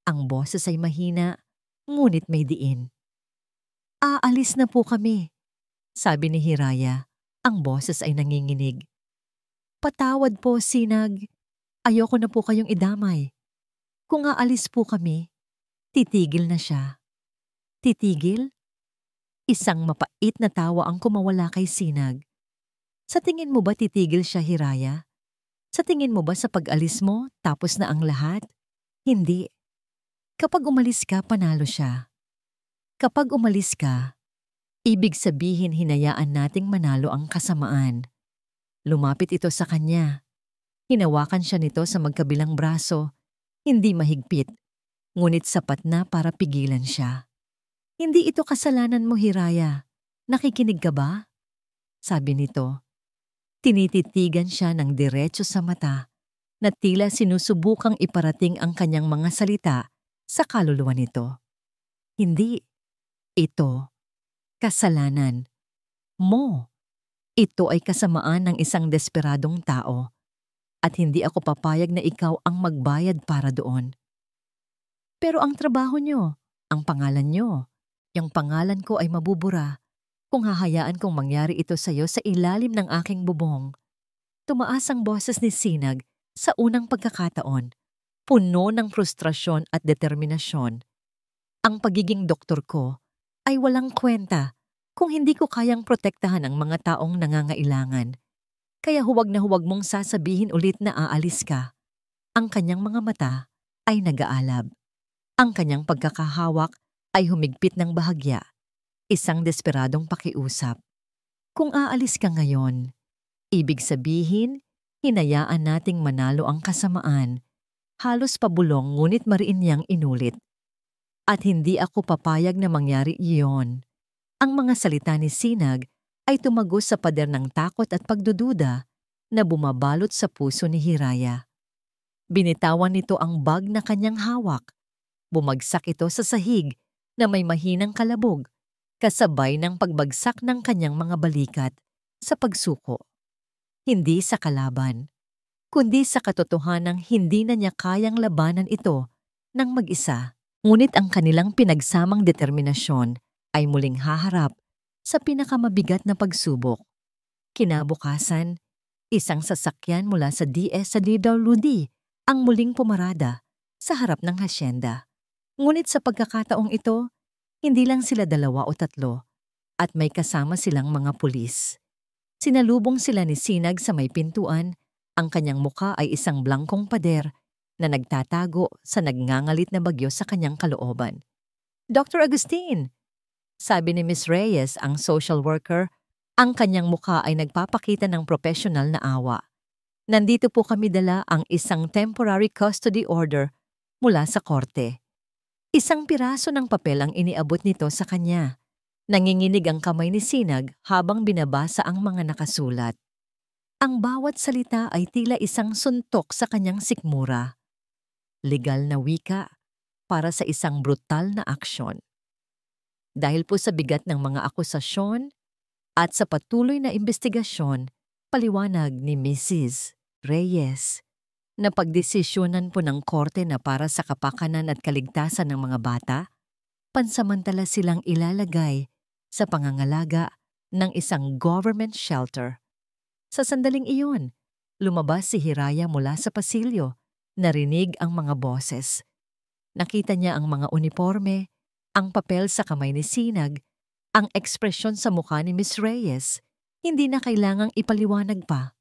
Ang boses ay mahina, ngunit may diin. "Aalis na po kami," sabi ni Hiraya. Ang boses ay nanginginig. "Patawad po, Sinag. Ayoko na po kayong idamay. Kung aalis po kami, titigil na siya." "Titigil?" Isang mapait na tawa ang kumawala kay Sinag. "Sa tingin mo ba titigil siya, Hiraya? Sa tingin mo ba sa pag-alis mo, tapos na ang lahat? Hindi. Kapag umalis ka, panalo siya. Kapag umalis ka, ibig sabihin hinayaan nating manalo ang kasamaan." Lumapit ito sa kanya. Hinawakan siya nito sa magkabilang braso. Hindi mahigpit, ngunit sapat na para pigilan siya. "Hindi ito kasalanan mo, Hiraya. Nakikinig ka ba?" sabi nito. Tinititigan siya ng diretso sa mata na tila sinusubukang iparating ang kanyang mga salita sa kaluluwa nito. "Hindi. Ito, kasalanan mo. Ito ay kasamaan ng isang desperadong tao at hindi ako papayag na ikaw ang magbayad para doon." "Pero ang trabaho nyo, ang pangalan nyo, yung pangalan ko ay mabubura kung hahayaan kong mangyari ito sa iyo sa ilalim ng aking bubong." Tumaas ang boses ni Sinag sa unang pagkakataon, puno ng frustrasyon at determinasyon. "Ang pagiging doktor ko ay walang kwenta kung hindi ko kayang protektahan ang mga taong nangangailangan. Kaya huwag na huwag mong sasabihin ulit na aalis ka." Ang kanyang mga mata ay nag-aalab. Ang kanyang pagkakahawak ay humigpit ng bahagya. Isang desperadong pakiusap. "Kung aalis ka ngayon, ibig sabihin, hinayaan nating manalo ang kasamaan." Halos pabulong ngunit mariin niyang inulit. "At hindi ako papayag na mangyari iyon." Ang mga salita ni Sinag ay tumagos sa pader ng takot at pagdududa na bumabalot sa puso ni Hiraya. Binitawan nito ang bag na kanyang hawak. Bumagsak ito sa sahig na may mahinang kalabog, kasabay ng pagbagsak ng kanyang mga balikat sa pagsuko. Hindi sa kalaban, kundi sa katotohanang hindi na niya kayang labanan ito ng mag-isa. Ngunit ang kanilang pinagsamang determinasyon ay muling haharap sa pinakamabigat na pagsubok. Kinabukasan, isang sasakyan mula sa DSWD ang muling pumarada sa harap ng hasyenda. Ngunit sa pagkakataong ito, hindi lang sila 2 o 3 at may kasama silang mga pulis. Sinalubong sila ni Sinag sa may pintuan. Ang kanyang muka ay isang blangkong pader na nagtatago sa nagngangalit na bagyo sa kanyang kalooban. "Dr. Agustin," sabi ni Miss Reyes, ang social worker. Ang kanyang mukha ay nagpapakita ng profesional na awa. "Nandito po kami dala ang isang temporary custody order mula sa korte." Isang piraso ng papel ang iniabot nito sa kanya. Nanginginig ang kamay ni Sinag habang binabasa ang mga nakasulat. Ang bawat salita ay tila isang suntok sa kanyang sikmura. Legal na wika para sa isang brutal na aksyon. Dahil po sa bigat ng mga akusasyon at sa patuloy na investigasyon, paliwanag ni Mrs. Reyes, na pagdesisyonan po ng korte na para sa kapakanan at kaligtasan ng mga bata, pansamantala silang ilalagay sa pangangalaga ng isang government shelter. Sa sandaling iyon, lumabas si Hiraya mula sa pasilyo. Narinig ang mga boses. Nakita niya ang mga uniforme, ang papel sa kamay ni Sinag, ang ekspresyon sa mukha ni Miss Reyes. Hindi na kailangang ipaliwanag pa.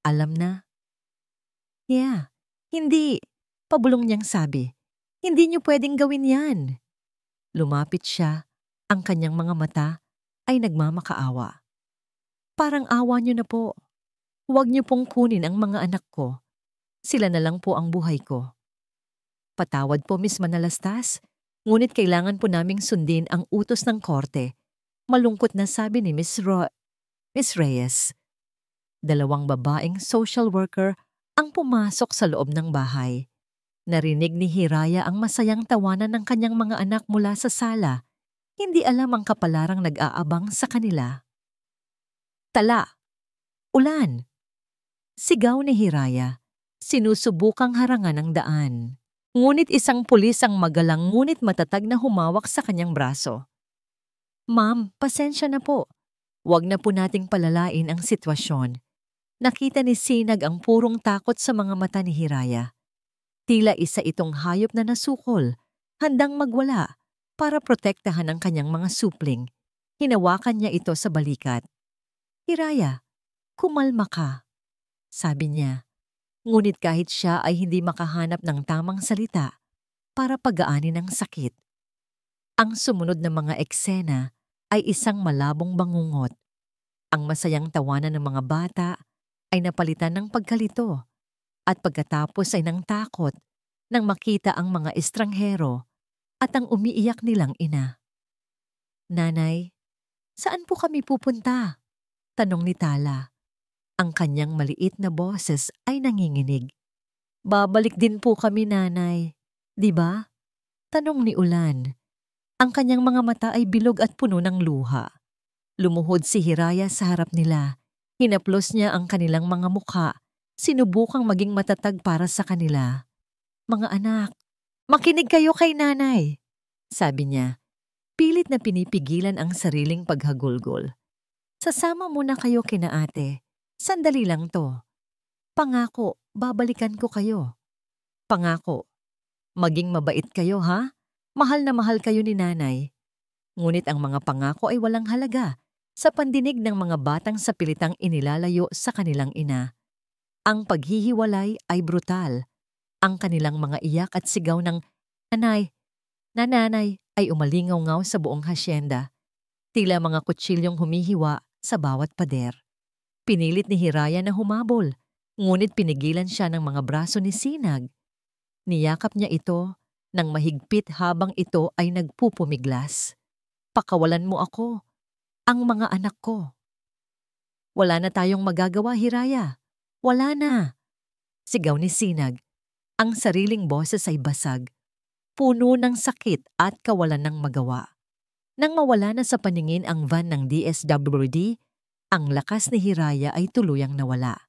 Alam na. Yeah, hindi. Pabulong niyang sabi. Hindi niyo pwedeng gawin yan. Lumapit siya. Ang kanyang mga mata ay nagmamakaawa. Parang awa niyo na po. Huwag niyo pong kunin ang mga anak ko. Sila na lang po ang buhay ko. Patawad po, Miss Manalastas. Ngunit kailangan po naming sundin ang utos ng korte. Malungkot na sabi ni Miss Reyes. Dalawang babaeng social worker ang pumasok sa loob ng bahay. Narinig ni Hiraya ang masayang tawanan ng kanyang mga anak mula sa sala. Hindi alam ang kapalarang nag-aabang sa kanila. Tala! Ulan! Sigaw ni Hiraya. Sinusubukang harangan ang daan. Ngunit isang pulis ang magalang ngunit matatag na humawak sa kanyang braso. Ma'am, pasensya na po. Huwag na po nating palalain ang sitwasyon. Nakita ni Sinag ang purong takot sa mga mata ni Hiraya. Tila isa itong hayop na nasukol, handang magwala para protektahan ang kanyang mga supling. Hinawakan niya ito sa balikat. Hiraya, kumalma ka, sabi niya. Ngunit kahit siya ay hindi makahanap ng tamang salita para pagaanin ang sakit. Ang sumunod na mga eksena ay isang malabong bangungot. Ang masayang tawanan ng mga bata ay napalitan ng pagkalito at pagkatapos ay ng takot nang makita ang mga estranghero at ang umiiyak nilang ina. Nanay, saan po kami pupunta? Tanong ni Tala. Ang kanyang maliit na boses ay nanginginig. Babalik din po kami, nanay. Di ba? Tanong ni Ulan. Ang kanyang mga mata ay bilog at puno ng luha. Lumuhod si Hiraya sa harap nila. Hinaplos niya ang kanilang mga mukha. Sinubukang maging matatag para sa kanila. Mga anak, makinig kayo kay nanay, sabi niya. Pilit na pinipigilan ang sariling paghagulgol. Sasama muna kayo kina ate. Sandali lang to. Pangako, babalikan ko kayo. Pangako, maging mabait kayo ha? Mahal na mahal kayo ni nanay. Ngunit ang mga pangako ay walang halaga sa pandinig ng mga batang sa pilitang inilalayo sa kanilang ina. Ang paghihiwalay ay brutal. Ang kanilang mga iyak at sigaw ng nanay ay umalingaw-ngaw sa buong hasyenda. Tila mga kutsilyong humihiwa sa bawat pader. Pinilit ni Hiraya na humabol, ngunit pinigilan siya ng mga braso ni Sinag. Niyakap niya ito nang mahigpit habang ito ay nagpupumiglas. Pakawalan mo ako, ang mga anak ko. Wala na tayong magagawa, Hiraya. Wala na. Sigaw ni Sinag. Ang sariling boses ay basag, puno ng sakit at kawalan ng magawa. Nang mawala na sa paningin ang van ng DSWD, ang lakas ni Hiraya ay tuluyang nawala.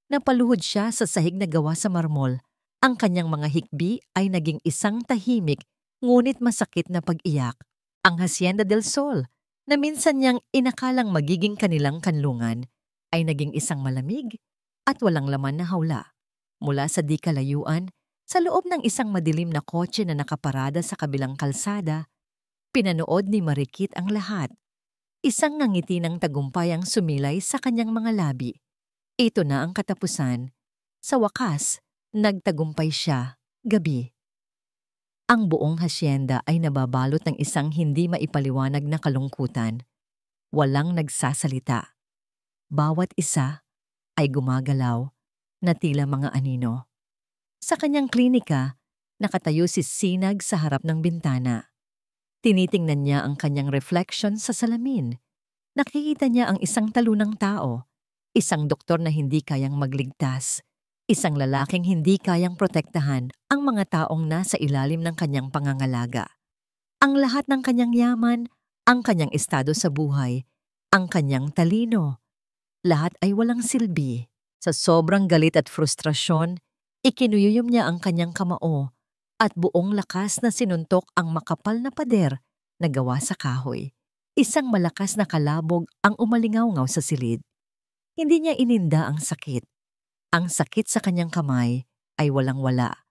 Napaluhod siya sa sahig na gawa sa marmol. Ang kanyang mga hikbi ay naging isang tahimik ngunit masakit na pag-iyak. Ang Hacienda del Sol, na minsan niyang inakalang magiging kanilang kanlungan, ay naging isang malamig at walang laman na hawla. Mula sa di kalayuan, sa loob ng isang madilim na kotse na nakaparada sa kabilang kalsada, pinanood ni Marikit ang lahat. Isang ngangiti ng tagumpay ang sumilay sa kanyang mga labi. Ito na ang katapusan. Sa wakas, nagtagumpay siya, gabi. Ang buong hasyenda ay nababalot ng isang hindi maipaliwanag na kalungkutan. Walang nagsasalita. Bawat isa ay gumagalaw na tila mga anino. Sa kanyang klinika, nakatayo si Sinag sa harap ng bintana. Tinitingnan niya ang kanyang reflection sa salamin. Nakikita niya ang isang talunang tao, isang doktor na hindi kayang magligtas, isang lalaking hindi kayang protektahan ang mga taong nasa ilalim ng kanyang pangangalaga. Ang lahat ng kanyang yaman, ang kanyang estado sa buhay, ang kanyang talino, lahat ay walang silbi. Sa sobrang galit at frustrasyon, ikinuyuyom niya ang kanyang kamao at buong lakas na sinuntok ang makapal na pader na gawa sa kahoy. Isang malakas na kalabog ang umalingaw-ngaw sa silid. Hindi niya ininda ang sakit. Ang sakit sa kanyang kamay ay walang-wala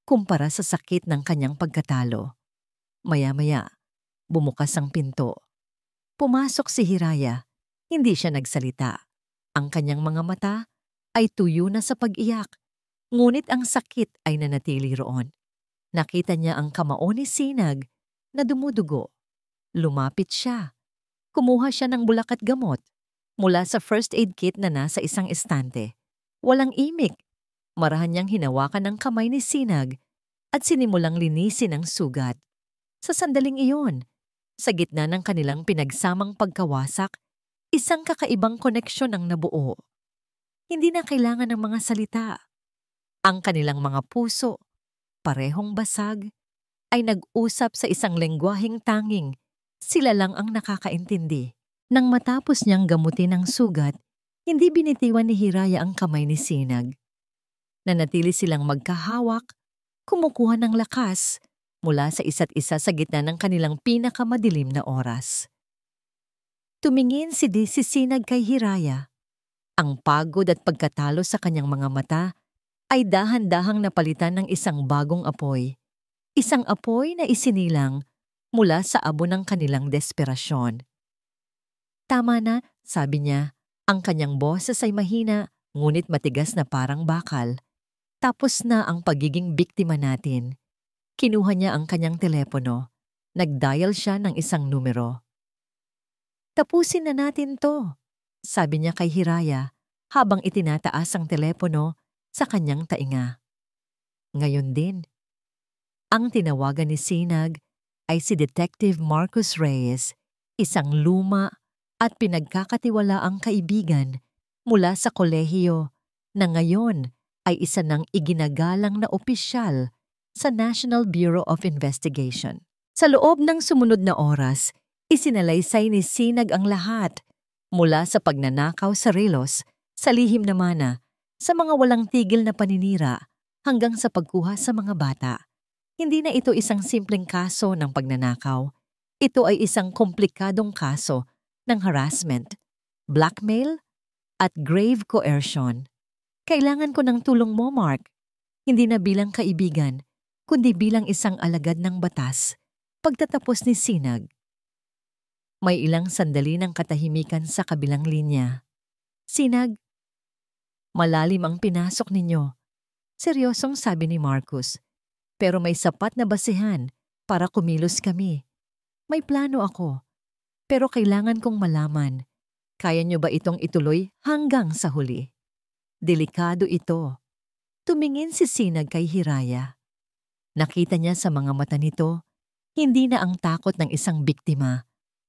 kumpara sa sakit ng kanyang pagkatalo. Maya-maya, bumukas ang pinto. Pumasok si Hiraya. Hindi siya nagsalita. Ang kanyang mga mata ay tuyo na sa pag-iyak. Ngunit ang sakit ay nanatili roon. Nakita niya ang kamao ni Sinag na dumudugo. Lumapit siya. Kumuha siya ng bulak at gamot mula sa first aid kit na nasa isang estante. Walang imik. Marahan niyang hinawakan ang kamay ni Sinag at sinimulang linisin ang sugat. Sa sandaling iyon, sa gitna ng kanilang pinagsamang pagkawasak, isang kakaibang koneksyon ang nabuo. Hindi na kailangan ng mga salita. Ang kanilang mga puso, parehong basag, ay nag-usap sa isang lengguwaheng tanging sila lang ang nakakaintindi. Nang matapos niyang gamutin ang sugat, hindi binitiwan ni Hiraya ang kamay ni Sinag. Nanatili silang magkahawak, kumukuha ng lakas mula sa isa't isa sa gitna ng kanilang pinakamadilim na oras. Tumingin si Sinag kay Hiraya. Ang pagod at pagkatalo sa kanyang mga mata ay dahan-dahang napalitan ng isang bagong apoy. Isang apoy na isinilang mula sa abo ng kanilang desperasyon. Tama na, sabi niya. Ang kanyang boses ay mahina, ngunit matigas na parang bakal. Tapos na ang pagiging biktima natin. Kinuha niya ang kanyang telepono. Nag-dial siya ng isang numero. Tapusin na natin to, sabi niya kay Hiraya habang itinataas ang telepono sa kanyang tainga. Ngayon din, ang tinawagan ni Sinag ay si Detective Marcus Reyes, isang luma at pinagkakatiwalaang kaibigan mula sa kolehiyo na ngayon ay isa ng iginagalang na opisyal sa National Bureau of Investigation. Sa loob ng sumunod na oras, isinalaysay ni Sinag ang lahat mula sa pagnanakaw sa relos, sa lihim na mana, sa mga walang tigil na paninira hanggang sa pagkuha sa mga bata. Hindi na ito isang simpleng kaso ng pagnanakaw. Ito ay isang komplikadong kaso ng harassment, blackmail, at grave coercion. Kailangan ko ng tulong mo, Mark. Hindi na bilang kaibigan, kundi bilang isang alagad ng batas. Pagtatapos ni Sinag. May ilang sandali ng katahimikan sa kabilang linya. Sinag, malalim ang pinasok ninyo. Seryosong sabi ni Marcus. Pero may sapat na basehan para kumilos kami. May plano ako. Pero kailangan kong malaman, kaya niyo ba itong ituloy hanggang sa huli? Delikado ito. Tumingin si Sinag kay Hiraya. Nakita niya sa mga mata nito, hindi na ang takot ng isang biktima,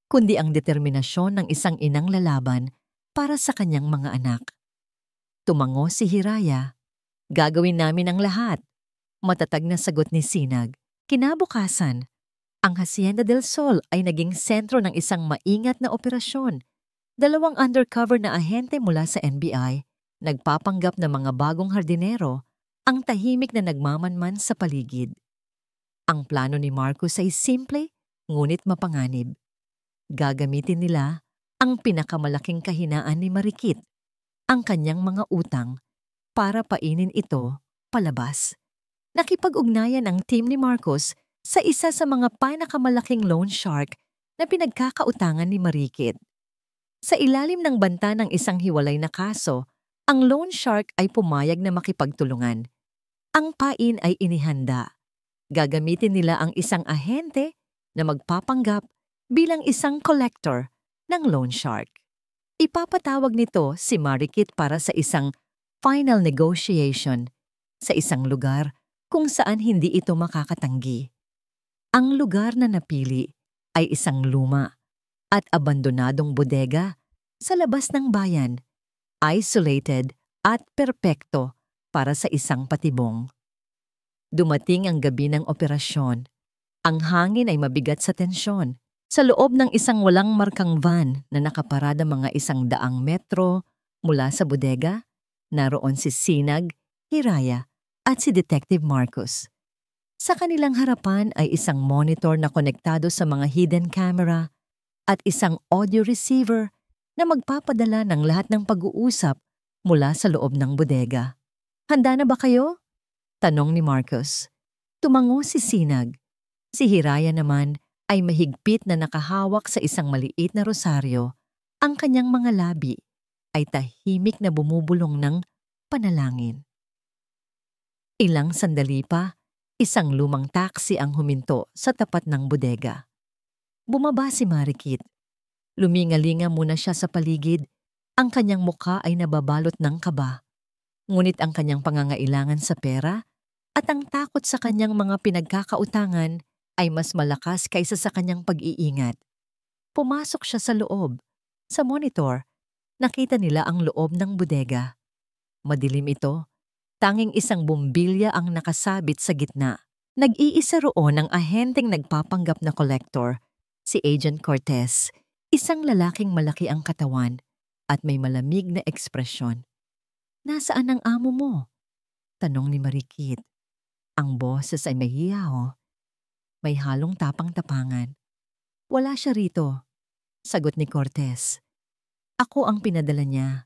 kundi ang determinasyon ng isang inang lalaban para sa kanyang mga anak. Tumango si Hiraya. Gagawin namin ang lahat. Matatag na sagot ni Sinag. Kinabukasan, ang Hacienda del Sol ay naging sentro ng isang maingat na operasyon. 2 undercover na ahente mula sa NBI, nagpapanggap na mga bagong hardinero, ang tahimik na nagmamanman sa paligid. Ang plano ni Marcus ay simple, ngunit mapanganib. Gagamitin nila ang pinakamalaking kahinaan ni Marikit, ang kanyang mga utang, para painin ito palabas. Nakipag-ugnayan ang team ni Marcos sa isa sa mga pinakamalaking loan shark na pinagkakautangan ni Marikit. Sa ilalim ng banta ng isang hiwalay na kaso, ang loan shark ay pumayag na makipagtulungan. Ang pain ay inihanda. Gagamitin nila ang isang ahente na magpapanggap bilang isang collector ng loan shark. Ipapatawag nito si Marikit para sa isang final negotiation sa isang lugar kung saan hindi ito makakatanggi. Ang lugar na napili ay isang luma at abandonadong bodega sa labas ng bayan, isolated at perpekto para sa isang patibong. Dumating ang gabi ng operasyon. Ang hangin ay mabigat sa tensyon. Sa loob ng isang walang markang van na nakaparada mga 100 metro mula sa bodega, naroon si Sinag, Hiraya, at si Detective Marcus. Sa kanilang harapan ay isang monitor na konektado sa mga hidden camera at isang audio receiver na magpapadala ng lahat ng pag-uusap mula sa loob ng bodega. "Handa na ba kayo?" tanong ni Marcus. Tumango si Sinag. Si Hiraya naman ay mahigpit na nakahawak sa isang maliit na rosaryo. Ang kanyang mga labi ay tahimik na bumubulong ng panalangin. Ilang sandali pa, isang lumang taxi ang huminto sa tapat ng bodega. Bumaba si Marikit. Lumingalinga muna siya sa paligid. Ang kanyang mukha ay nababalot ng kaba. Ngunit ang kanyang pangangailangan sa pera at ang takot sa kanyang mga pinagkakautangan ay mas malakas kaysa sa kanyang pag-iingat. Pumasok siya sa loob. Sa monitor, nakita nila ang loob ng bodega. Madilim ito. Tanging isang bumbilya ang nakasabit sa gitna. Nag-iisa roon ang ahenteng nagpapanggap na kolektor, si Agent Cortez, isang lalaking malaki ang katawan at may malamig na ekspresyon. "Nasaan ang amo mo?" tanong ni Marikit. Ang boses ay mahiyaw. May halong tapang-tapangan. "Wala siya rito," sagot ni Cortez. "Ako ang pinadala niya.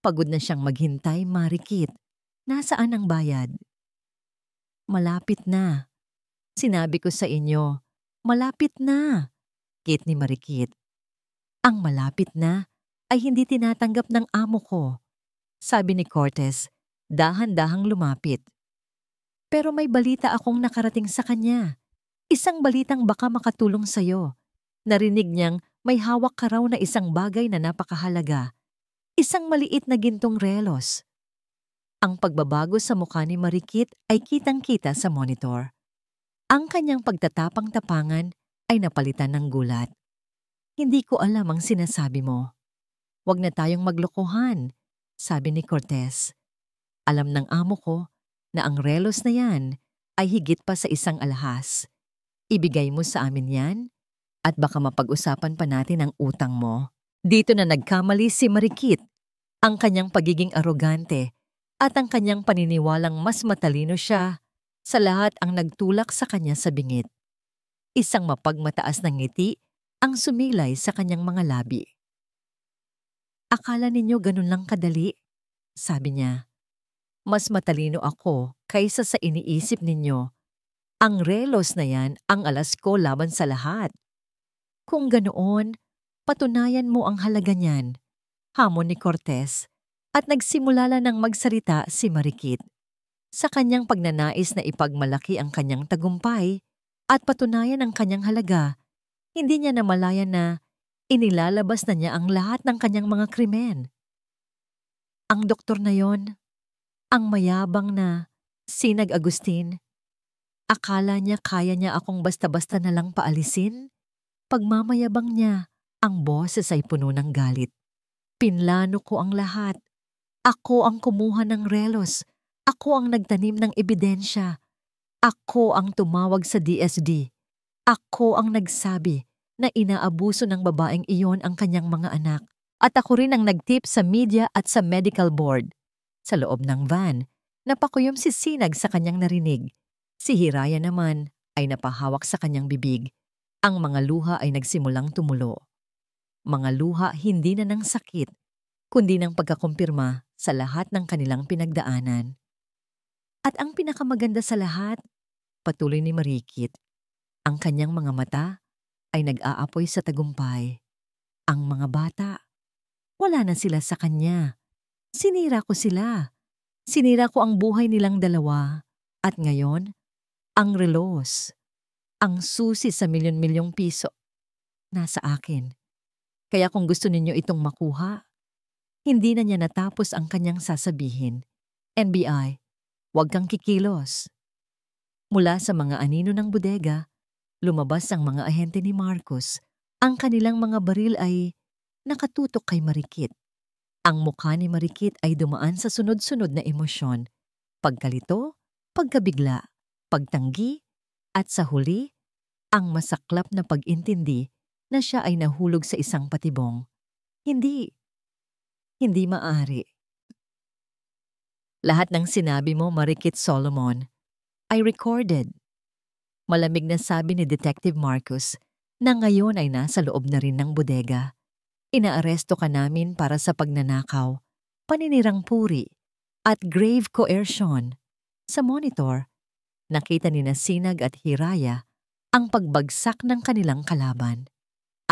Pagod na siyang maghintay, Marikit. Nasaan ang bayad?" "Malapit na. Sinabi ko sa inyo, malapit na," kit ni Marikit. "Ang malapit na ay hindi tinatanggap ng amo ko," sabi ni Cortez, dahan-dahang lumapit. "Pero may balita akong nakarating sa kanya. Isang balitang baka makatulong sa'yo. Narinig niyang may hawak ka raw na isang bagay na napakahalaga. Isang maliit na gintong relos." Ang pagbabago sa mukha ni Marikit ay kitang-kita sa monitor. Ang kanyang pagtatapang-tapangan ay napalitan ng gulat. "Hindi ko alam ang sinasabi mo. Huwag na tayong maglokohan," sabi ni Cortez. "Alam ng amo ko na ang relos na yan ay higit pa sa isang alahas. Ibigay mo sa amin yan at baka mapag-usapan pa natin ang utang mo." Dito na nagkamali si Marikit. Ang kanyang pagiging arogante at ang kanyang paniniwalang mas matalino siya sa lahat ang nagtulak sa kanya sa bingit. Isang mapagmataas na ngiti ang sumilay sa kanyang mga labi. "Akala ninyo ganun lang kadali?" sabi niya. "Mas matalino ako kaysa sa iniisip ninyo. Ang relos na yan ang alas ko laban sa lahat. Kung ganoon, patunayan mo ang halaga niyan," hamon ni Cortez. At nagsimula ng magsalita si Marikit. Sa kanyang pagnanais na ipagmalaki ang kanyang tagumpay at patunayan ang kanyang halaga, hindi niya namalayan na inilalabas na niya ang lahat ng kanyang mga krimen. Ang doktor na yon, ang mayabang na Sinag Agustin, akala niya kaya niya akong basta-basta na lang paalisin? Pagmamayabang niya, ang boses ay puno ng galit. "Pinlano ko ang lahat. Ako ang kumuha ng relos. Ako ang nagtanim ng ebidensya. Ako ang tumawag sa DSD. Ako ang nagsabi na inaabuso ng babaeng iyon ang kanyang mga anak. At ako rin ang nagtip sa media at sa medical board." Sa loob ng van, napakuyom si Sinag sa kanyang narinig. Si Hiraya naman ay napahawak sa kanyang bibig. Ang mga luha ay nagsimulang tumulo. Mga luha hindi na ng sakit, kundi ng pagkakumpirma sa lahat ng kanilang pinagdaanan. At ang pinakamaganda sa lahat, patuloy ni Marikit, ang kanyang mga mata ay nag-aapoy sa tagumpay. Ang mga bata, wala na sila sa kanya. Sinira ko sila. Sinira ko ang buhay nilang dalawa. At ngayon, ang relos, ang susi sa milyon-milyong piso, nasa akin. Kaya kung gusto ninyo itong makuha, hindi na niya natapos ang kanyang sasabihin. "NBI, huwag kang kikilos." Mula sa mga anino ng bodega, lumabas ang mga ahente ni Marcos. Ang kanilang mga baril ay nakatutok kay Marikit. Ang mukha ni Marikit ay dumaan sa sunod-sunod na emosyon. Pagkalito, pagkabigla, pagtanggi, at sa huli, ang masaklap na pag-intindi na siya ay nahulog sa isang patibong. Hindi maaari. Lahat ng sinabi mo, Marikit Solomon, ay recorded. Malamig na sabi ni Detective Marcus na ngayon ay nasa loob na rin ng bodega. Inaaresto ka namin para sa pagnanakaw, paninirang puri, at grave coercion. Sa monitor, nakita ni Sinag at Hiraya ang pagbagsak ng kanilang kalaban.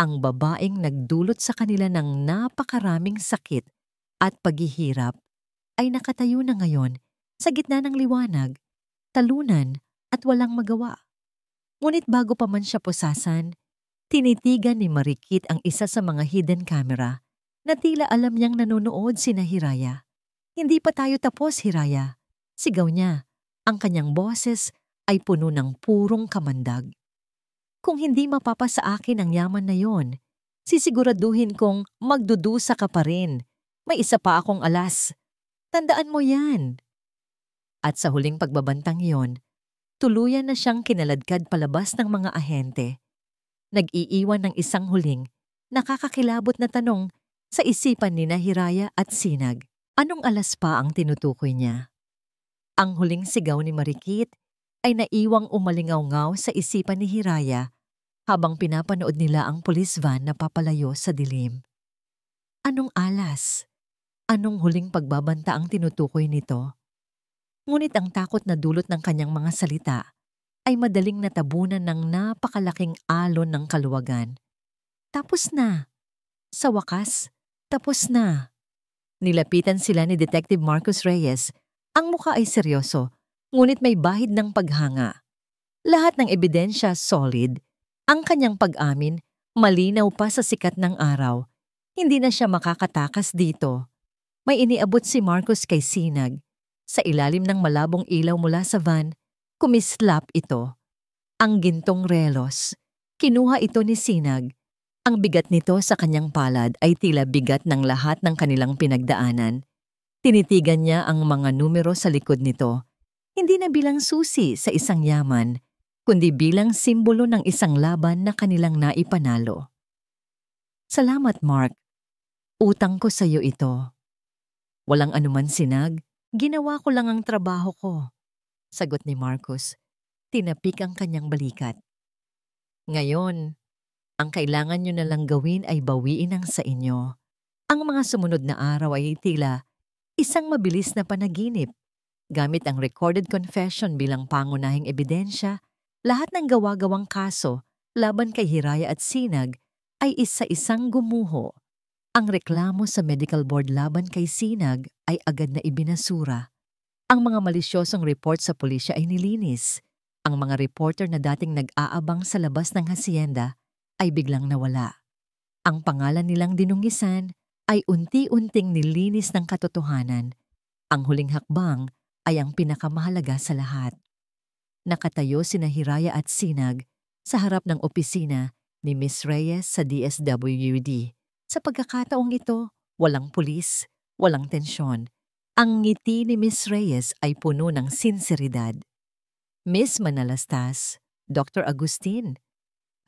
Ang babaeng nagdulot sa kanila ng napakaraming sakit at paghihirap ay nakatayo na ngayon sa gitna ng liwanag, talunan at walang magawa. Ngunit bago pa man siya pusasan, tinitigan ni Marikit ang isa sa mga hidden camera na tila alam niyang nanonood sina Hiraya. Hindi pa tayo tapos, Hiraya. Sigaw niya. Ang kanyang boses ay puno ng purong kamandag. Kung hindi mapapa sa akin ang yaman na yon, sisiguraduhin kong magdudusa ka pa rin. May isa pa akong alas. Tandaan mo yan. At sa huling pagbabantang iyon, tuluyan na siyang kinaladkad palabas ng mga ahente. Nag-iiwan ng isang huling, nakakakilabot na tanong sa isipan ni Hiraya at Sinag. Anong alas pa ang tinutukoy niya? Ang huling sigaw ni Marikit ay naiwang umalingaw-ngaw sa isipan ni Hiraya habang pinapanood nila ang police van na papalayo sa dilim. Anong alas? Anong huling pagbabanta ang tinutukoy nito? Ngunit ang takot na dulot ng kanyang mga salita ay madaling natabunan ng napakalaking alon ng kaluwagan. Tapos na. Sa wakas, tapos na. Nilapitan sila ni Detective Marcus Reyes. Ang mukha ay seryoso, ngunit may bahid ng paghanga. Lahat ng ebidensya solid. Ang kanyang pag-amin, malinaw pa sa sikat ng araw. Hindi na siya makakatakas dito. May iniabot si Marcus kay Sinag. Sa ilalim ng malabong ilaw mula sa van, kumislap ito. Ang gintong relos. Kinuha ito ni Sinag. Ang bigat nito sa kanyang palad ay tila bigat ng lahat ng kanilang pinagdaanan. Tinitigan niya ang mga numero sa likod nito. Hindi na bilang susi sa isang yaman, kundi bilang simbolo ng isang laban na kanilang naipanalo. Salamat, Mark. Utang ko sa iyo ito. Walang anuman, Sinag. Ginawa ko lang ang trabaho ko. Sagot ni Marcus. Tinapik ang kanyang balikat. Ngayon, ang kailangan nyo na lang gawin ay bawiin ang sa inyo. Ang mga sumunod na araw ay tila isang mabilis na panaginip. Gamit ang recorded confession bilang pangunahing ebidensya, lahat ng gawa-gawang kaso laban kay Hiraya at Sinag ay isa-isang gumuho. Ang reklamo sa medical board laban kay Sinag ay agad na ibinasura. Ang mga malisyosong report sa pulisya ay nilinis. Ang mga reporter na dating nag-aabang sa labas ng hasyenda ay biglang nawala. Ang pangalan nilang dinunggisan ay unti-unting nilinis ng katotohanan. Ang huling hakbang ay ang pinakamahalaga sa lahat. Nakatayo sina Hiraya at Sinag sa harap ng opisina ni Miss Reyes sa DSWD. Sa pagkakataong ito, walang pulis, walang tensyon. Ang ngiti ni Miss Reyes ay puno ng sinseridad. Miss Manalastas, Dr. Agustin,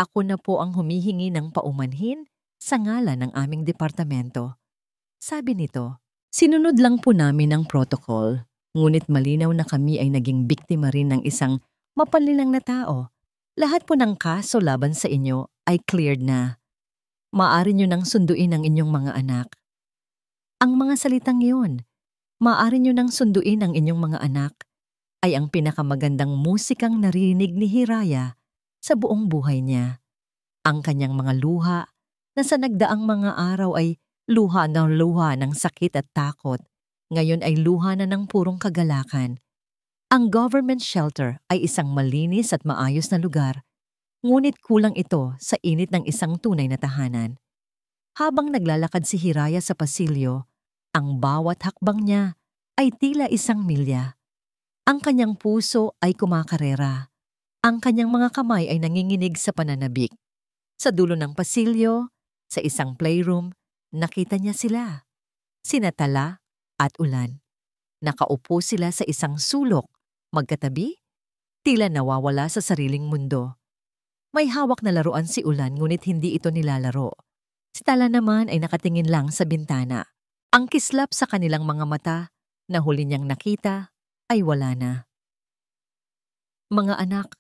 ako na po ang humihingi ng paumanhin sa ngalan ng aming departamento. Sabi nito, sinunod lang po namin ang protocol, ngunit malinaw na kami ay naging biktima rin ng isang mapanlinlang na tao. Lahat po ng kaso laban sa inyo ay cleared na. Maaari nyo nang sunduin ang inyong mga anak. Ang mga salitang iyon, maaari nyo nang sunduin ang inyong mga anak, ay ang pinakamagandang musikang narinig ni Hiraya sa buong buhay niya. Ang kanyang mga luha na sa nagdaang mga araw ay luha ng sakit at takot, ngayon ay luha na ng purong kagalakan. Ang government shelter ay isang malinis at maayos na lugar, ngunit kulang ito sa init ng isang tunay na tahanan. Habang naglalakad si Hiraya sa pasilyo, ang bawat hakbang niya ay tila isang milya. Ang kanyang puso ay kumakarera. Ang kanyang mga kamay ay nanginginig sa pananabik. Sa dulo ng pasilyo, sa isang playroom, nakita niya sila. Sina Tala at Ulan. Nakaupo sila sa isang sulok, magkatabi, tila nawawala sa sariling mundo. May hawak na laruan si Ulan ngunit hindi ito nilalaro. Si Tala naman ay nakatingin lang sa bintana. Ang kislap sa kanilang mga mata na huli niyang nakita ay wala na. Mga anak,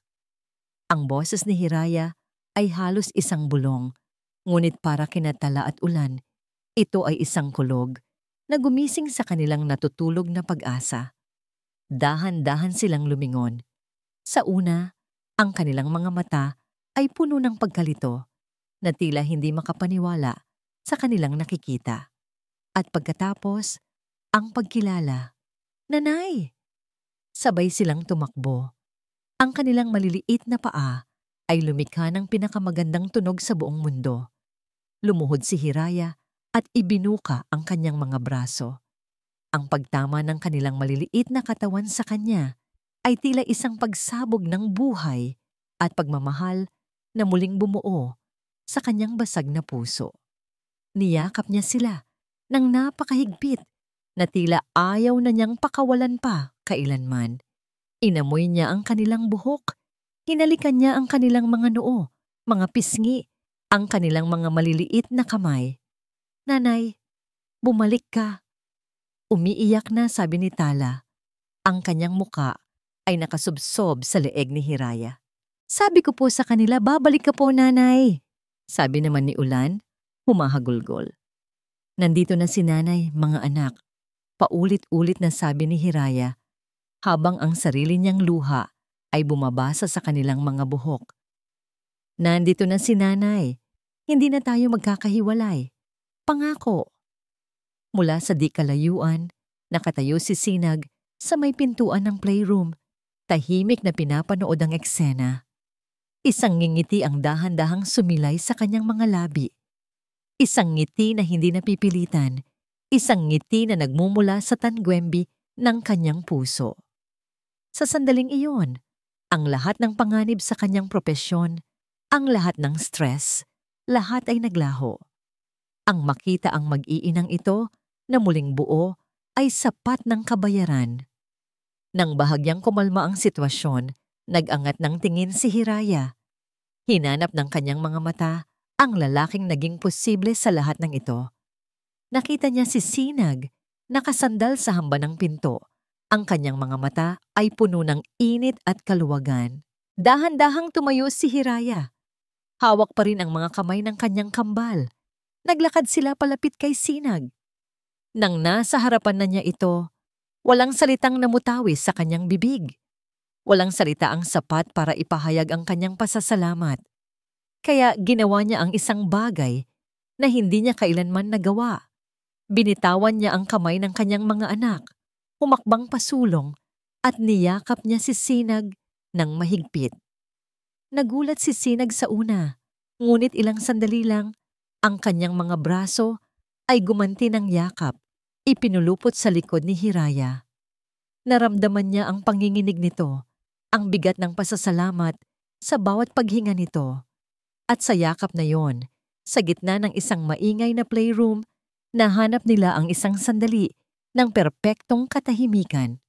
ang boses ni Hiraya ay halos isang bulong, ngunit para kina Tala at Ulan, ito ay isang kulog na gumising sa kanilang natutulog na pag-asa. Dahan-dahan silang lumingon. Sa una, ang kanilang mga mata ay puno ng pagkalito na tila hindi makapaniwala sa kanilang nakikita. At pagkatapos, ang pagkilala. Nanay! Sabay silang tumakbo. Ang kanilang maliliit na paa ay lumikha ng pinakamagandang tunog sa buong mundo. Lumuhod si Hiraya at ibinuka ang kanyang mga braso. Ang pagtama ng kanilang maliliit na katawan sa kanya ay tila isang pagsabog ng buhay at pagmamahal na muling bumuo sa kanyang basag na puso. Niyakap niya sila ng napakahigpit na tila ayaw na niyang pakawalan pa kailanman. Inamoy niya ang kanilang buhok, hinalikan niya ang kanilang mga noo, mga pisngi, ang kanilang mga maliliit na kamay. Nanay, bumalik ka. Umiiyak na, sabi ni Tala. Ang kanyang muka ay nakasubsob sa leeg ni Hiraya. Sabi ko po sa kanila, babalik ka po, nanay. Sabi naman ni Ulan, humahagulgol. Nandito na si nanay, mga anak. Paulit-ulit na sabi ni Hiraya, habang ang sarili niyang luha ay bumabasa sa kanilang mga buhok. Nandito na si nanay. Hindi na tayo magkakahiwalay. Pangako. Mula sa di kalayuan, nakatayo si Sinag sa may pintuan ng playroom, tahimik na pinapanood ang eksena. Isang ngingiti ang dahan-dahang sumilay sa kanyang mga labi. Isang ngiti na hindi napipilitan. Isang ngiti na nagmumula sa tangwembi ng kanyang puso. Sa sandaling iyon, ang lahat ng panganib sa kanyang propesyon, ang lahat ng stress, lahat ay naglaho. Ang makita ang mag-iinang ito na muling buo ay sapat ng kabayaran. Nang bahagyang kumalma ang sitwasyon, nag-angat ng tingin si Hiraya. Hinanap ng kanyang mga mata ang lalaking naging posible sa lahat ng ito. Nakita niya si Sinag, nakasandal sa hamba ng pinto. Ang kanyang mga mata ay puno ng init at kaluwagan. Dahan-dahang tumayo si Hiraya. Hawak pa rin ang mga kamay ng kanyang kambal. Naglakad sila palapit kay Sinag. Nang nasa harapan na niya ito, walang salitang namutawis sa kanyang bibig. Walang salita ang sapat para ipahayag ang kanyang pasasalamat. Kaya ginawa niya ang isang bagay na hindi niya kailanman nagawa. Binitawan niya ang kamay ng kanyang mga anak, humakbang pasulong, at niyakap niya si Sinag ng mahigpit. Nagulat si Sinag sa una, ngunit ilang sandali lang, ang kanyang mga braso ay gumanti ng yakap, ipinulupot sa likod ni Hiraya. Naramdaman niya ang panginginig nito, ang bigat ng pasasalamat sa bawat paghinga nito. At sa yakap na yon, sa gitna ng isang maingay na playroom, nahanap nila ang isang sandali ng perpektong katahimikan.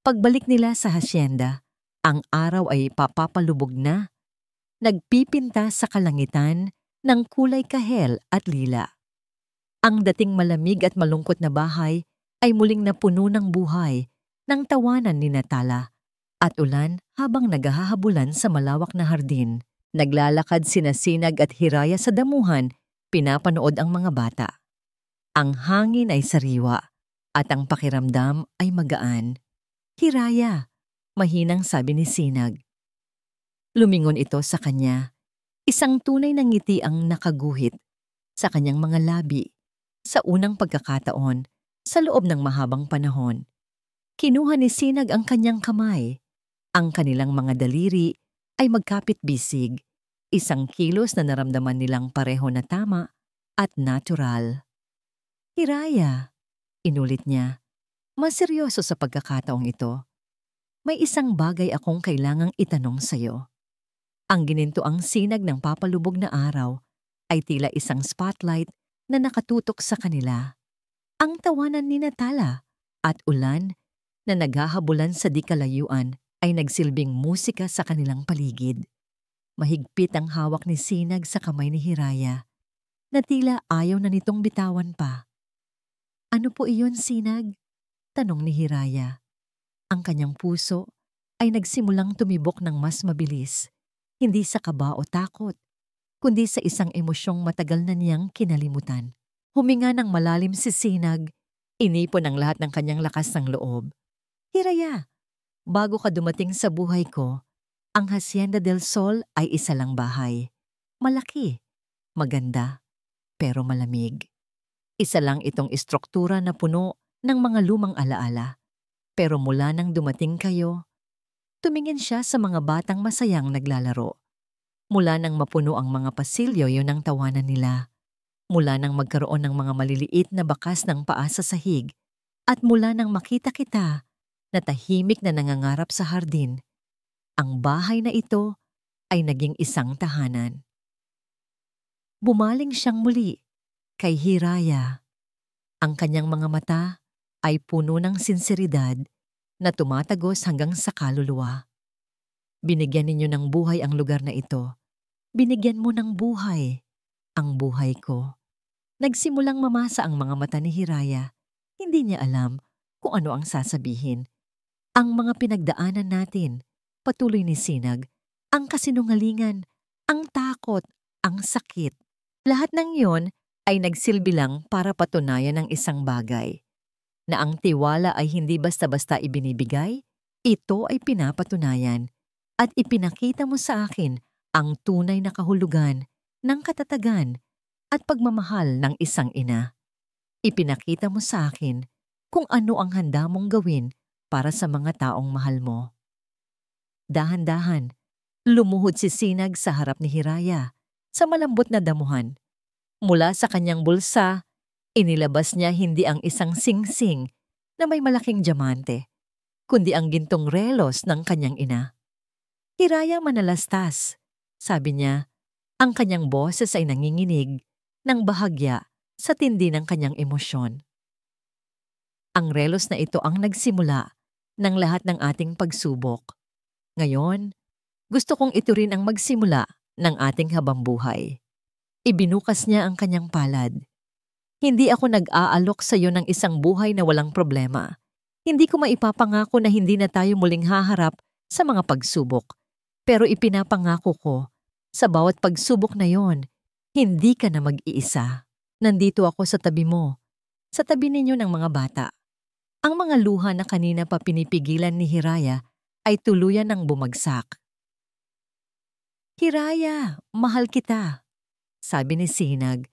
Pagbalik nila sa hasyenda, ang araw ay papapalubog na, nagpipinta sa kalangitan ng kulay kahel at lila. Ang dating malamig at malungkot na bahay ay muling napuno ng buhay, ng tawanan ni Tala at Ulan habang naghahabulan sa malawak na hardin. Naglalakad sina Sinag at Hiraya sa damuhan, pinapanood ang mga bata. Ang hangin ay sariwa at ang pakiramdam ay magaan. Hiraya, mahinang sabi ni Sinag. Lumingon ito sa kanya. Isang tunay na ngiti ang nakaguhit sa kanyang mga labi. Sa unang pagkakataon, sa loob ng mahabang panahon, kinuha ni Sinag ang kanyang kamay. Ang kanilang mga daliri ay magkapit-bisig, isang kilos na naramdaman nilang pareho na tama at natural. Hiraya, inulit niya, mas seryoso sa pagkakataong ito. May isang bagay akong kailangang itanong sa'yo. Ang ginintoang sinag ng papalubog na araw ay tila isang spotlight na nakatutok sa kanila. Ang tawanan ni Tala at Ulan na naghahabulan sa di kalayuan ay nagsilbing musika sa kanilang paligid. Mahigpit ang hawak ni Sinag sa kamay ni Hiraya na tila ayaw na nitong bitawan pa. Ano po iyon, Sinag? Tanong ni Hiraya. Ang kanyang puso ay nagsimulang tumibok ng mas mabilis. Hindi sa kaba o takot, kundi sa isang emosyong matagal na niyang kinalimutan. Huminga ng malalim si Sinag, inipon ang lahat ng kanyang lakas ng loob. Hiraya, bago ka dumating sa buhay ko, ang Hacienda del Sol ay isa lang bahay. Malaki, maganda, pero malamig. Isa lang itong istruktura na puno ng mga lumang alaala. Pero mula nang dumating kayo, tumingin siya sa mga batang masayang naglalaro. Mula nang mapuno ang mga pasilyo yun ang tawanan nila. Mula nang magkaroon ng mga maliliit na bakas ng paa sa sahig. At mula nang makita kita na tahimik na nangangarap sa hardin, ang bahay na ito ay naging isang tahanan. Bumaling siyang muli kay Hiraya. Ang kanyang mga mata ay puno ng sinseridad na tumatagos hanggang sa kaluluwa. Binigyan ninyo ng buhay ang lugar na ito. Binigyan mo ng buhay ang buhay ko. Nagsimulang mamasa ang mga mata ni Hiraya. Hindi niya alam kung ano ang sasabihin. Ang mga pinagdaanan natin, patuloy ni Sinag, ang kasinungalingan, ang takot, ang sakit. Lahat ng yon ay nagsilbi lang para patunayan ng isang bagay. Na ang tiwala ay hindi basta-basta ibinibigay, ito ay pinapatunayan. At ipinakita mo sa akin ang tunay na kahulugan ng katatagan at pagmamahal ng isang ina. Ipinakita mo sa akin kung ano ang handa mong gawin para sa mga taong mahal mo. Dahan-dahan, lumuhod si Sinag sa harap ni Hiraya sa malambot na damuhan. Mula sa kanyang bulsa, inilabas niya hindi ang isang singsing na may malaking diamante, kundi ang gintong relos ng kanyang ina. Hiraya manalastas, sabi niya, ang kanyang boses ay nanginginig ng bahagya sa tindi ng kanyang emosyon. Ang relos na ito ang nagsimula ng lahat ng ating pagsubok. Ngayon, gusto kong ito rin ang magsimula ng ating habambuhay. Ibinukas niya ang kanyang palad. Hindi ako nag-aalok sa iyo ng isang buhay na walang problema. Hindi ko maipapangako na hindi na tayo muling haharap sa mga pagsubok. Pero ipinapangako ko, sa bawat pagsubok na yon, hindi ka na mag-iisa. Nandito ako sa tabi mo, sa tabi ninyo ng mga bata. Ang mga luha na kanina pa pinipigilan ni Hiraya ay tuluyan ng bumagsak. Hiraya, mahal kita, sabi ni Sinag,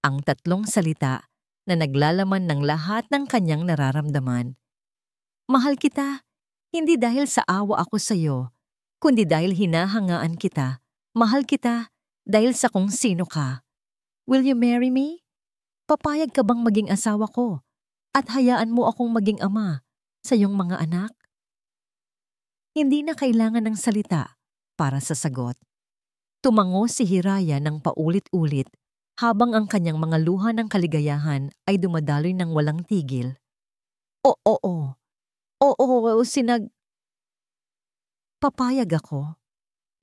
ang tatlong salita na naglalaman ng lahat ng kanyang nararamdaman. Mahal kita, hindi dahil sa awa ako sa iyo, kundi dahil hinahangaan kita. Mahal kita dahil sa kung sino ka. Will you marry me? Papayag ka bang maging asawa ko at hayaan mo akong maging ama sa iyong mga anak? Hindi na kailangan ng salita para sa sagot. Tumango si Hiraya ng paulit-ulit habang ang kanyang mga luha ng kaligayahan ay dumadaloy ng walang tigil. Oo, Sinag. Papayag ako.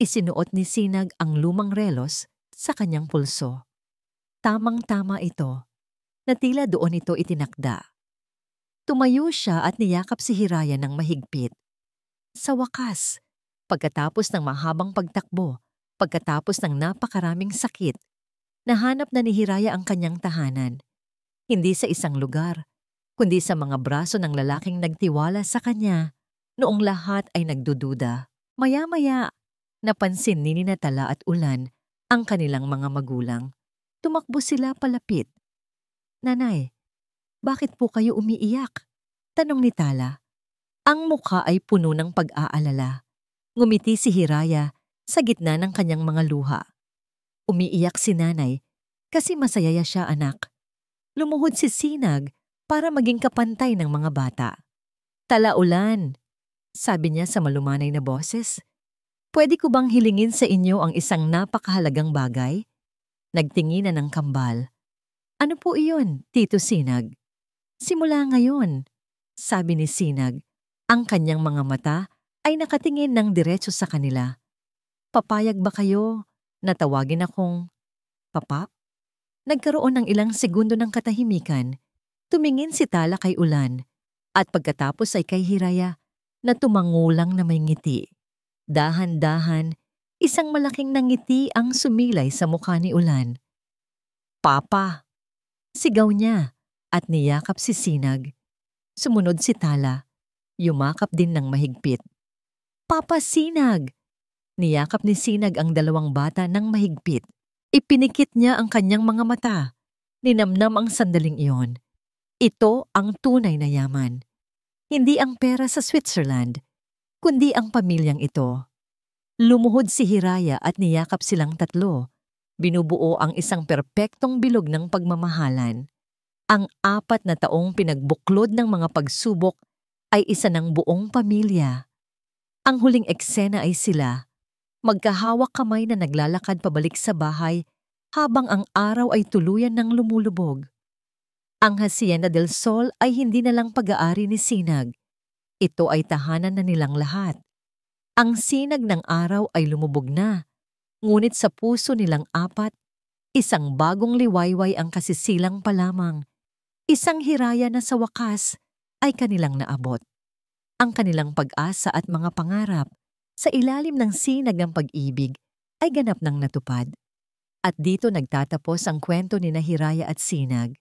Isinuot ni Sinag ang lumang relos sa kanyang pulso. Tamang-tama ito, na tila doon ito itinakda. Tumayo siya at niyakap si Hiraya ng mahigpit. Sa wakas, pagkatapos ng mahabang pagtakbo, pagkatapos ng napakaraming sakit, nahanap na ni Hiraya ang kanyang tahanan. Hindi sa isang lugar, kundi sa mga braso ng lalaking nagtiwala sa kanya noong lahat ay nagdududa. Maya-maya, napansin ni Tala at Ulan ang kanilang mga magulang. Tumakbo sila palapit. Nanay, bakit po kayo umiiyak? Tanong ni Tala. Ang mukha ay puno ng pag-aalala. Ngumiti si Hiraya sa gitna ng kanyang mga luha. Umiiyak si nanay kasi masaya siya, anak. Lumuhod si Sinag para maging kapantay ng mga bata. Tala, Ulan, sabi niya sa malumanay na boses. Pwede ko bang hilingin sa inyo ang isang napakahalagang bagay? Nagtinginan ng kambal. Ano po iyon, Tito Sinag? Simula ngayon, sabi ni Sinag. Ang kanyang mga mata ay nakatingin ng diretso sa kanila. Papayag ba kayo na tawagin akong Papa? Nagkaroon ng ilang segundo ng katahimikan. Tumingin si Tala kay Ulan at pagkatapos ay kay Hiraya na tumangulang na may ngiti. Dahan-dahan, Isang malaking nangiti ang sumilay sa mukha ni Ulan. "Papa!" Sigaw niya at niyakap si Sinag. Sumunod si Tala. Yumakap din ng mahigpit. "Papa Sinag!" Niyakap ni Sinag ang dalawang bata ng mahigpit. Ipinikit niya ang kanyang mga mata. Ninamnam ang sandaling iyon. Ito ang tunay na yaman. Hindi ang pera sa Switzerland, kundi ang pamilyang ito. Lumuhod si Hiraya at niyakap silang tatlo. Binubuo ang isang perpektong bilog ng pagmamahalan. Ang 4 na taong pinagbuklod ng mga pagsubok ay isa ng buong pamilya. Ang huling eksena ay sila, magkahawak kamay na naglalakad pabalik sa bahay habang ang araw ay tuluyan ng lumulubog. Ang Hacienda del Sol ay hindi na lang pag-aari ni Sinag. Ito ay tahanan na nilang lahat. Ang sinag ng araw ay lumubog na, ngunit sa puso nilang 4, isang bagong liwayway ang kasisilang pa lamang. Isang hiraya na sa wakas ay kanilang naabot. Ang kanilang pag-asa at mga pangarap sa ilalim ng sinag ng pag-ibig ay ganap nang natupad. At dito nagtatapos ang kwento ni Hiraya at Sinag.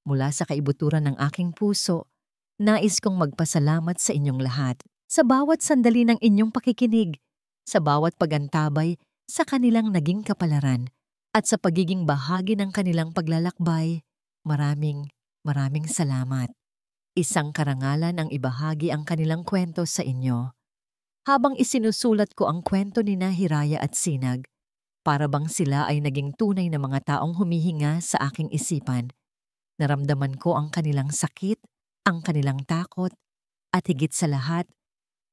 Mula sa kaibuturan ng aking puso, nais kong magpasalamat sa inyong lahat sa bawat sandali ng inyong pakikinig, sa bawat pagantabay sa kanilang naging kapalaran, at sa pagiging bahagi ng kanilang paglalakbay. Maraming salamat. Isang karangalan ang ibahagi ang kanilang kwento sa inyo. Habang isinusulat ko ang kwento ni Hiraya at Sinag, para bang sila ay naging tunay na mga taong humihinga sa aking isipan. Naramdaman ko ang kanilang sakit, ang kanilang takot, at higit sa lahat,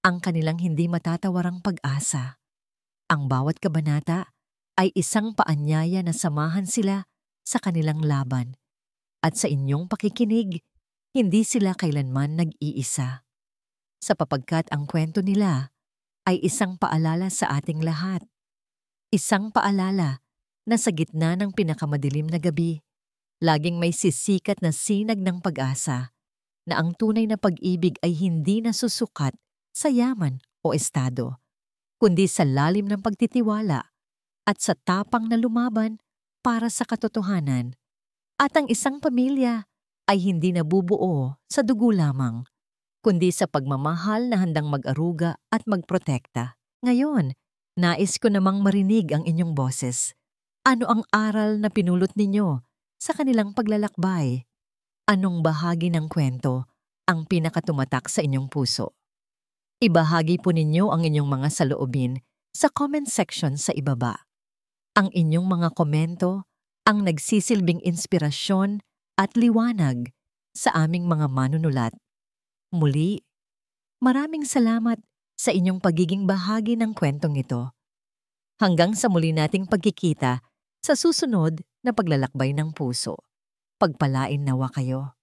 ang kanilang hindi matatawarang pag-asa. Ang bawat kabanata ay isang paanyaya na samahan sila sa kanilang laban. At sa inyong pakikinig, hindi sila kailanman nag-iisa. Sapagkat ang kwento nila ay isang paalala sa ating lahat. Isang paalala na sa gitna ng pinakamadilim na gabi, laging may sisikat na sinag ng pag-asa na ang tunay na pag-ibig ay hindi nasusukat sa yaman o estado, kundi sa lalim ng pagtitiwala at sa tapang na lumaban para sa katotohanan. At ang isang pamilya ay hindi nabubuo sa dugo lamang, kundi sa pagmamahal na handang mag-aruga at magprotekta. Ngayon, nais ko namang marinig ang inyong boses. Ano ang aral na pinulot ninyo sa kanilang paglalakbay? Anong bahagi ng kwento ang pinakatumatak sa inyong puso? Ibahagi po ninyo ang inyong mga saloobin sa comment section sa ibaba. Ang inyong mga komento ang nagsisilbing inspirasyon at liwanag sa aming mga manunulat. Muli, maraming salamat sa inyong pagiging bahagi ng kwentong ito. Hanggang sa muli nating pagkikita sa susunod na paglalakbay ng puso. Pagpalain nawa kayo.